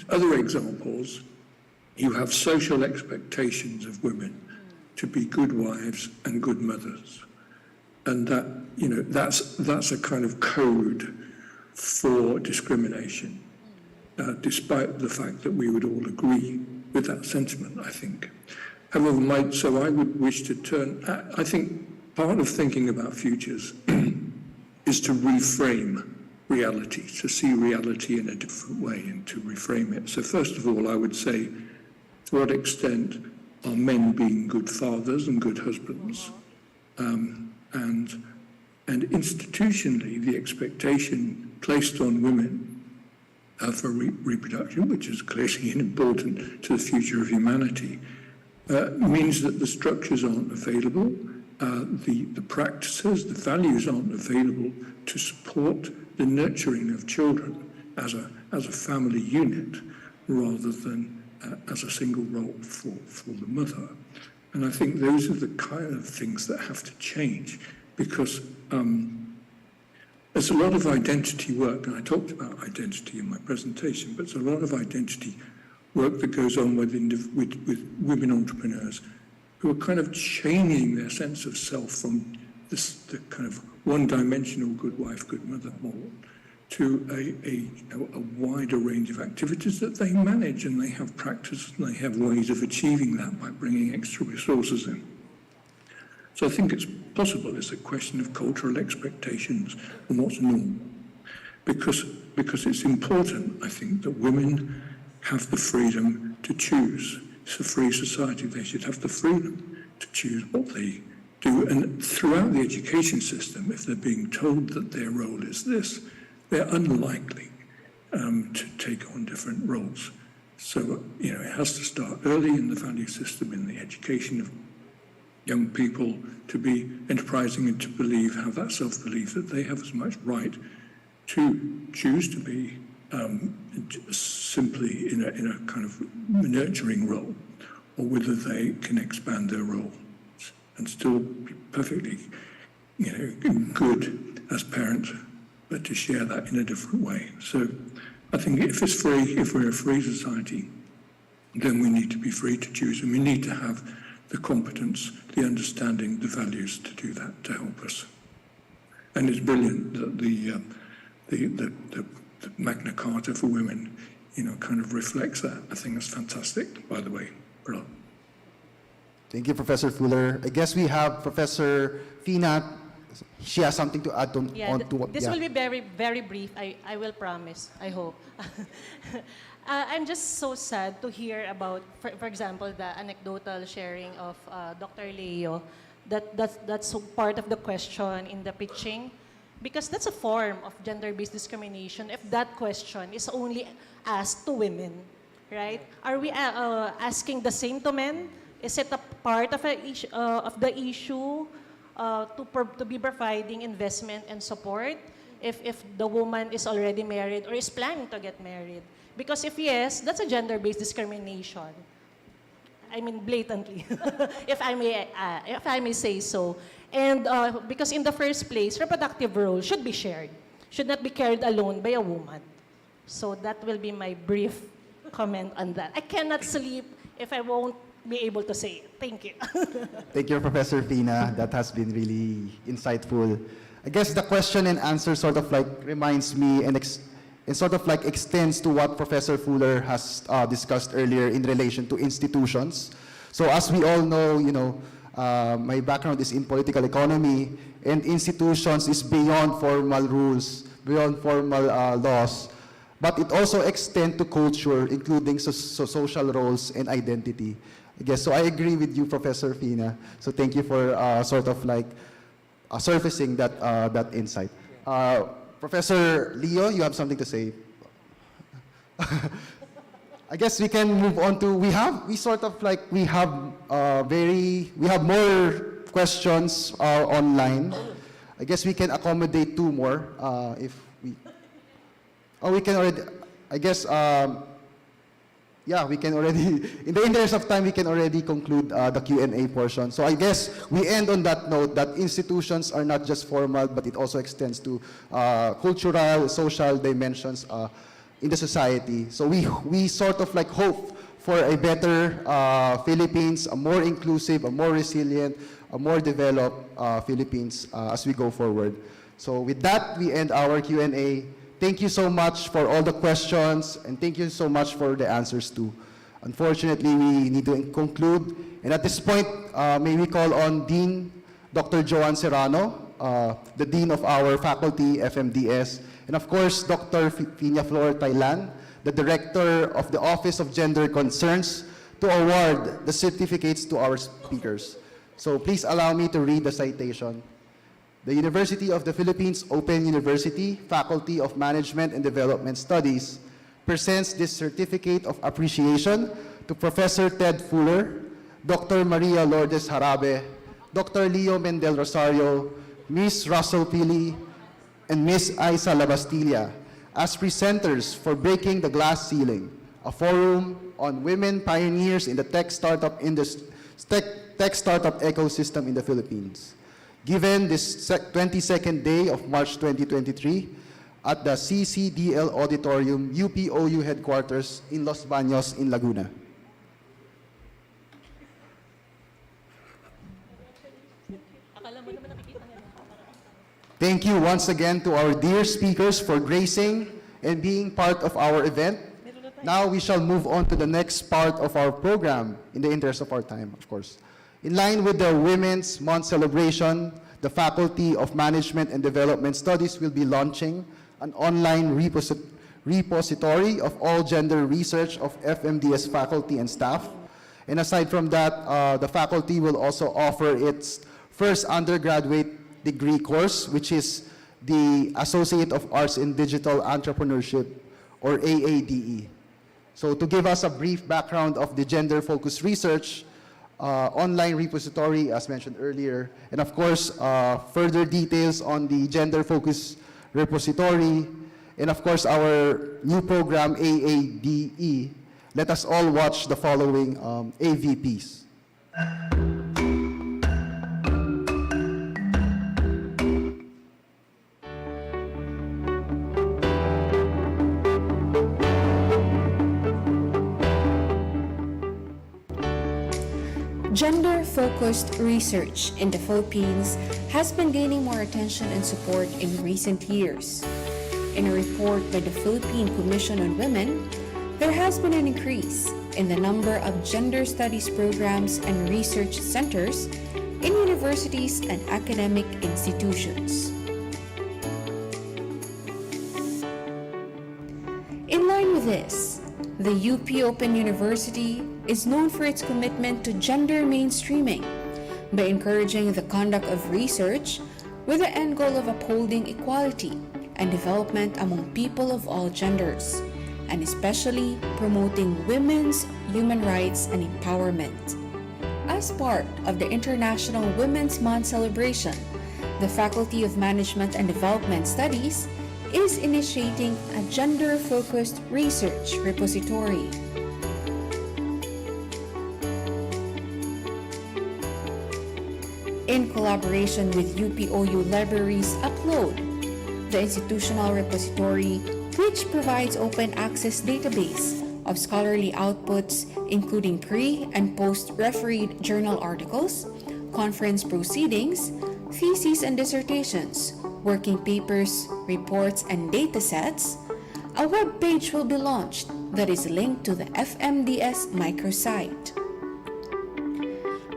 other examples, you have social expectations of women to be good wives and good mothers, and that's a kind of code for discrimination, despite the fact that we would all agree with that sentiment, I think. However, so I would wish to turn, I think part of thinking about futures is to reframe reality, to see reality in a different way and to reframe it. So first of all, I would say, to what extent are men being good fathers and good husbands? And institutionally, the expectation placed on women for reproduction, which is clearly important to the future of humanity, means that the structures aren't available the practices, the values aren't available to support the nurturing of children as a family unit rather than as a single role for the mother. And I think those are the kind of things that have to change, because there's a lot of identity work, and I talked about identity in my presentation, but there's a lot of identity work that goes on with women entrepreneurs who are kind of changing their sense of self from the kind of one-dimensional good wife, good mother model to a wider range of activities that they manage, and they have practice and they have ways of achieving that by bringing extra resources in. So I think it's possible. It's a question of cultural expectations and what's normal. Because it's important, I think, that women have the freedom to choose. It's a free society. They should have the freedom to choose what they do. And throughout the education system, if they're being told that their role is this, they're unlikely to take on different roles. So, it has to start early in the value system, in the education of young people, to be enterprising and to believe, have that self-belief that they have as much right to choose to be simply in a kind of nurturing role, or whether they can expand their role and still be perfectly, good as parents, but to share that in a different way. So I think if it's free, if we're a free society, then we need to be free to choose, and we need to have the competence, the understanding, the values to do that, to help us. And it's brilliant that the Magna Carta for women, kind of reflects that. I think that's fantastic, by the way. Brilliant. Thank you, Professor Fuller. I guess we have Professor Fina. She has something to add on to what. This will be very, very brief. I will promise. I hope. I'm just so sad to hear about, for example, the anecdotal sharing of Dr. Leo. That's part of the question in the pitching, because that's a form of gender-based discrimination if that question is only asked to women, right? Are we asking the same to men? Is it a part of the issue to be providing investment and support if the woman is already married or is planning to get married? Because if yes, that's a gender-based discrimination. I mean, blatantly, if I may say so. And because in the first place, reproductive role should be shared, should not be carried alone by a woman. So that will be my brief comment on that. I cannot sleep if I won't be able to say it. Thank you. Thank you, Professor Fina. That has been really insightful. I guess the question and answer sort of like reminds me and sort of like extends to what Professor Fuller has discussed earlier in relation to institutions. So as we all know, my background is in political economy, and institutions is beyond formal rules, beyond formal laws, but it also extends to culture, including social roles and identity. I guess, so I agree with you, Professor Fina. So thank you for sort of like surfacing that insight. Professor Leo, you have something to say? I guess we can move on to, we have more questions online. I guess we can accommodate 2 more if we, we can already, I guess, we can already, in the interest of time, we can already conclude the Q&A portion. So I guess we end on that note that institutions are not just formal, but it also extends to cultural, social dimensions in the society. So we sort of like hope for a better Philippines, a more inclusive, a more resilient, a more developed Philippines as we go forward. So with that, we end our Q&A. Thank you so much for all the questions, and thank you so much for the answers too. Unfortunately, we need to conclude. And at this point, may we call on Dean Dr. Joanne Serrano, the Dean of our faculty, FMDS, and of course, Dr. Fina Flor Thailan, the Director of the Office of Gender Concerns, to award the certificates to our speakers. So please allow me to read the citation. The University of the Philippines Open University Faculty of Management and Development Studies presents this certificate of appreciation to Professor Ted Fuller, Dr. Maria Lourdes Jarabe, Dr. Leo Mendel Rosario, Ms. Russell Pili, and Ms. Isa Labastilla as presenters for Breaking the Glass Ceiling, a forum on women pioneers in the tech startup ecosystem in the Philippines. Given this 22nd day of March 2023 at the CCDL Auditorium, UPOU headquarters in Los Baños in Laguna. Thank you once again to our dear speakers for gracing and being part of our event. Now we shall move on to the next part of our program in the interest of our time, of course. In line with the Women's Month celebration, the Faculty of Management and Development Studies will be launching an online repository of all gender research of FMDS faculty and staff. And aside from that, the faculty will also offer its first undergraduate degree course, which is the Associate of Arts in Digital Entrepreneurship, or AADE. So to give us a brief background of the gender-focused research, online repository, as mentioned earlier, and of course, further details on the gender-focused repository, and of course, our new program, AADE, let us all watch the following AVPs. Gender-focused research in the Philippines has been gaining more attention and support in recent years. In a report by the Philippine Commission on Women, there has been an increase in the number of gender studies programs and research centers in universities and academic institutions. In line with this, the UP Open University is known for its commitment to gender mainstreaming by encouraging the conduct of research with the end goal of upholding equality and development among people of all genders, and especially promoting women's human rights and empowerment. As part of the International Women's Month celebration, the Faculty of Management and Development Studies is initiating a gender-focused research repository. In collaboration with UPOU Libraries Upload, the institutional repository, which provides open access database of scholarly outputs including pre- and post-refereed journal articles, conference proceedings, theses and dissertations, working papers, reports, and datasets, a web page will be launched that is linked to the FMDS microsite.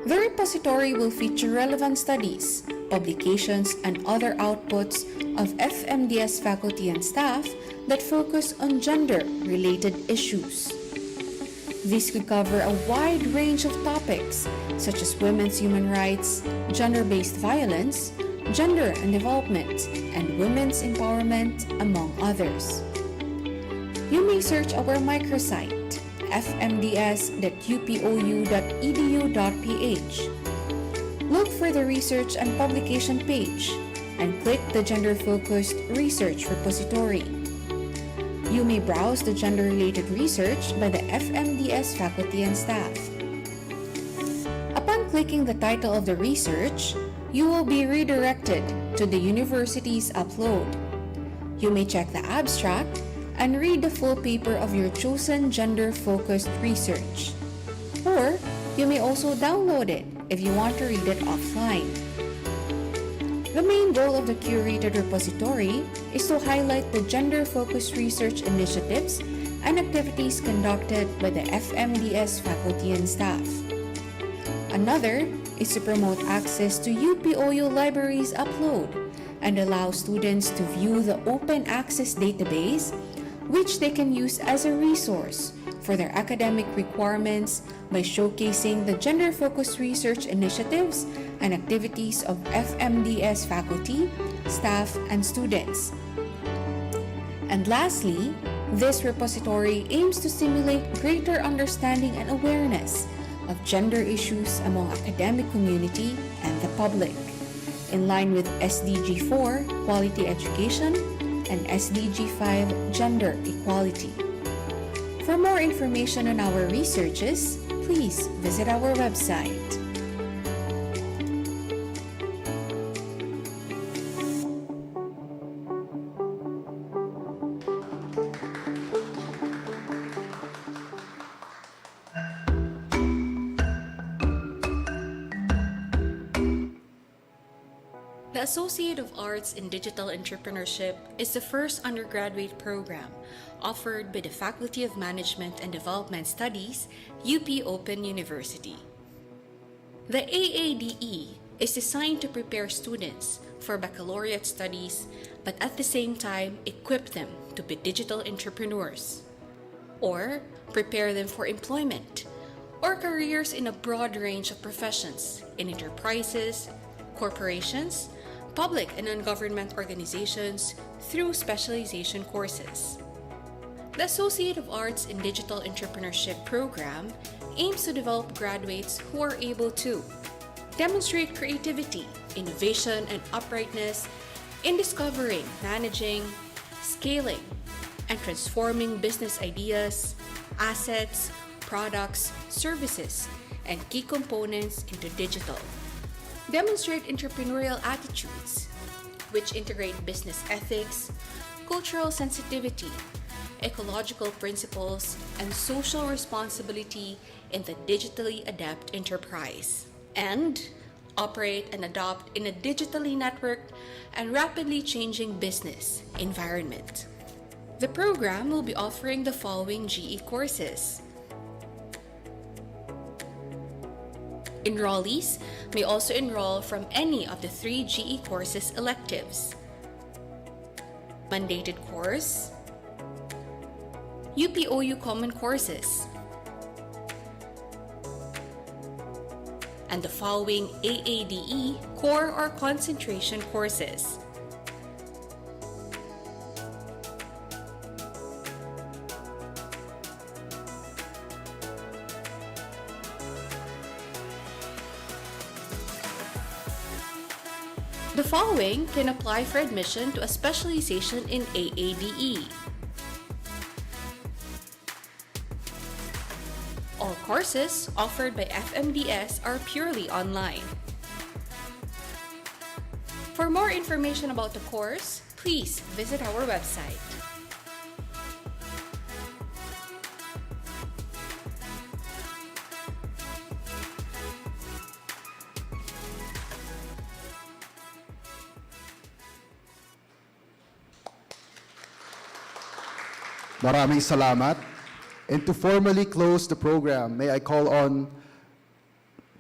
The repository will feature relevant studies, publications, and other outputs of FMDS faculty and staff that focus on gender-related issues. This could cover a wide range of topics such as women's human rights, gender-based violence, gender and development, and women's empowerment, among others. You may search our microsite, fmds.upou.edu.ph. Look for the research and publication page and click the gender-focused research repository. You may browse the gender-related research by the FMDS faculty and staff. Upon clicking the title of the research, you will be redirected to the university's upload. You may check the abstract and read the full paper of your chosen gender-focused research. Or you may also download it if you want to read it offline. The main goal of the curated repository is to highlight the gender-focused research initiatives and activities conducted by the FMDS faculty and staff. Another is to promote access to UPOU Libraries Upload and allow students to view the open access database, which they can use as a resource for their academic requirements by showcasing the gender-focused research initiatives and activities of FMDS faculty, staff, and students. And lastly, this repository aims to stimulate greater understanding and awareness of gender issues among academic community and the public, in line with SDG 4, Quality Education, and SDG 5, Gender Equality. For more information on our researches, please visit our website. The Associate of Arts in Digital Entrepreneurship is the first undergraduate program offered by the Faculty of Management and Development Studies, UP Open University. The AADE is designed to prepare students for baccalaureate studies, but at the same time equip them to be digital entrepreneurs, or prepare them for employment or careers in a broad range of professions in enterprises, corporations, public and non-government organizations through specialization courses. The Associate of Arts in Digital Entrepreneurship program aims to develop graduates who are able to demonstrate creativity, innovation, and uprightness in discovering, managing, scaling, and transforming business ideas, assets, products, services, and key components into digital. Demonstrate entrepreneurial attitudes, which integrate business ethics, cultural sensitivity, ecological principles, and social responsibility in the digitally adept enterprise, and operate and adopt in a digitally networked and rapidly changing business environment. The program will be offering the following GE courses. Enrollees may also enroll from any of the 3 GE courses electives: Mandated Course, UPOU Common Courses, and the following AADE Core or Concentration courses. The following can apply for admission to a specialization in AADE. All courses offered by FMDS are purely online. For more information about the course, please visit our website. Maraming salamat. And to formally close the program, may I call on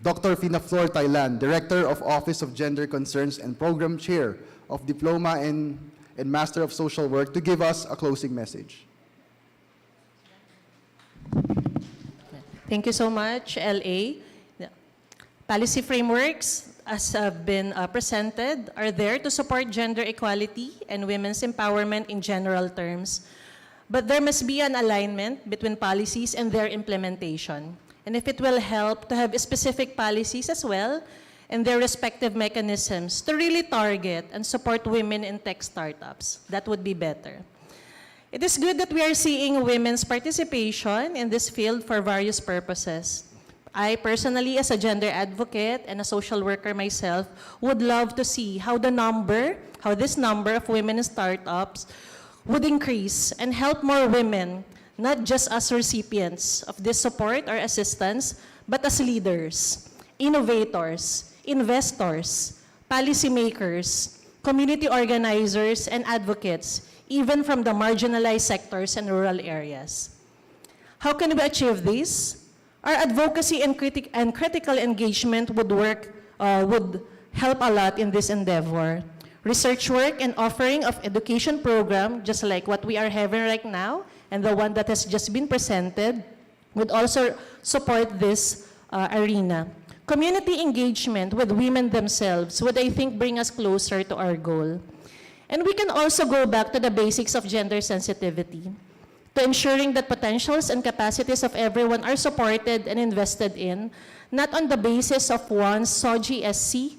Dr. Fina Flor Thailand, Director of Office of Gender Concerns and Program Chair of Diploma and Master of Social Work, to give us a closing message. Thank you so much, LA. The policy frameworks, as have been presented, are there to support gender equality and women's empowerment in general terms. But there must be an alignment between policies and their implementation. And if it will help to have specific policies as well and their respective mechanisms to really target and support women in tech startups, that would be better. It is good that we are seeing women's participation in this field for various purposes. I personally, as a gender advocate and a social worker myself, would love to see how this number of women in startups would increase and help more women, not just as recipients of this support or assistance, but as leaders, innovators, investors, policymakers, community organizers, and advocates, even from the marginalized sectors and rural areas. How can we achieve this? Our advocacy and critical engagement would help a lot in this endeavor. Research work and offering of education program, just like what we are having right now, and the one that has just been presented, would also support this arena. Community engagement with women themselves would, I think, bring us closer to our goal. And we can also go back to the basics of gender sensitivity. to ensuring that potentials and capacities of everyone are supported and invested in, not on the basis of one's SOGI SC,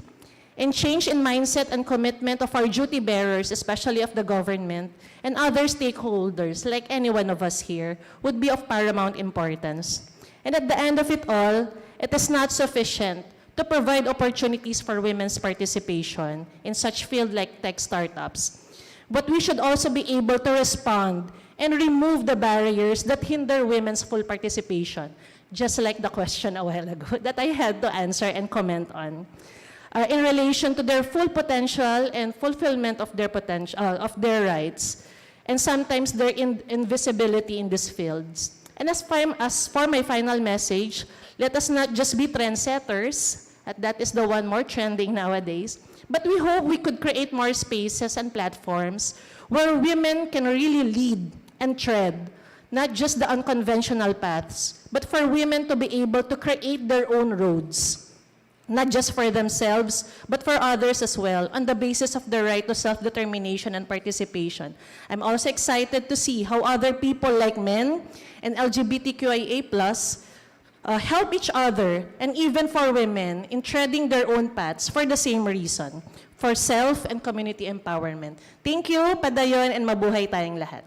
and change in mindset and commitment of our duty bearers, especially of the government, and other stakeholders, like any one of us here, would be of paramount importance. And at the end of it all, it is not sufficient to provide opportunities for women's participation in such field like tech startups. But we should also be able to respond and remove the barriers that hinder women's full participation, just like the question a while ago that I had to answer and comment on, in relation to their full potential and fulfillment of their potential, of their rights, and sometimes their invisibility in these fields. And as for my final message, let us not just be trendsetters, that is the one more trending nowadays, but we hope we could create more spaces and platforms where women can really lead and tread, not just the unconventional paths, but for women to be able to create their own roads, not just for themselves, but for others as well, on the basis of the right to self-determination and participation. I'm also excited to see how other people like men and LGBTQIA+, help each other, and even for women, in treading their own paths for the same reason, for self and community empowerment. Thank you, padayon, and mabuhay tayong lahat.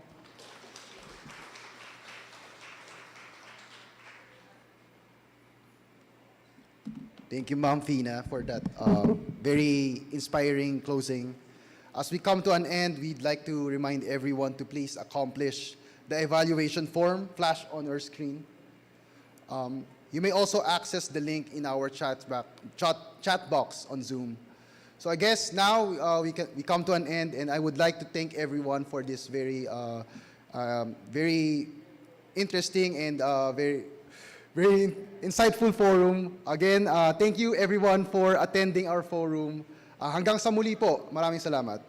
Thank you, Ma'am Fina, for that very inspiring closing. As we come to an end, we'd like to remind everyone to please accomplish the evaluation form flashed on your screen. You may also access the link in our chat box on Zoom. So I guess now we come to an end, and I would like to thank everyone for this very interesting and very insightful forum. Again, thank you everyone for attending our forum. Hanggang sa muli po. Maraming salamat.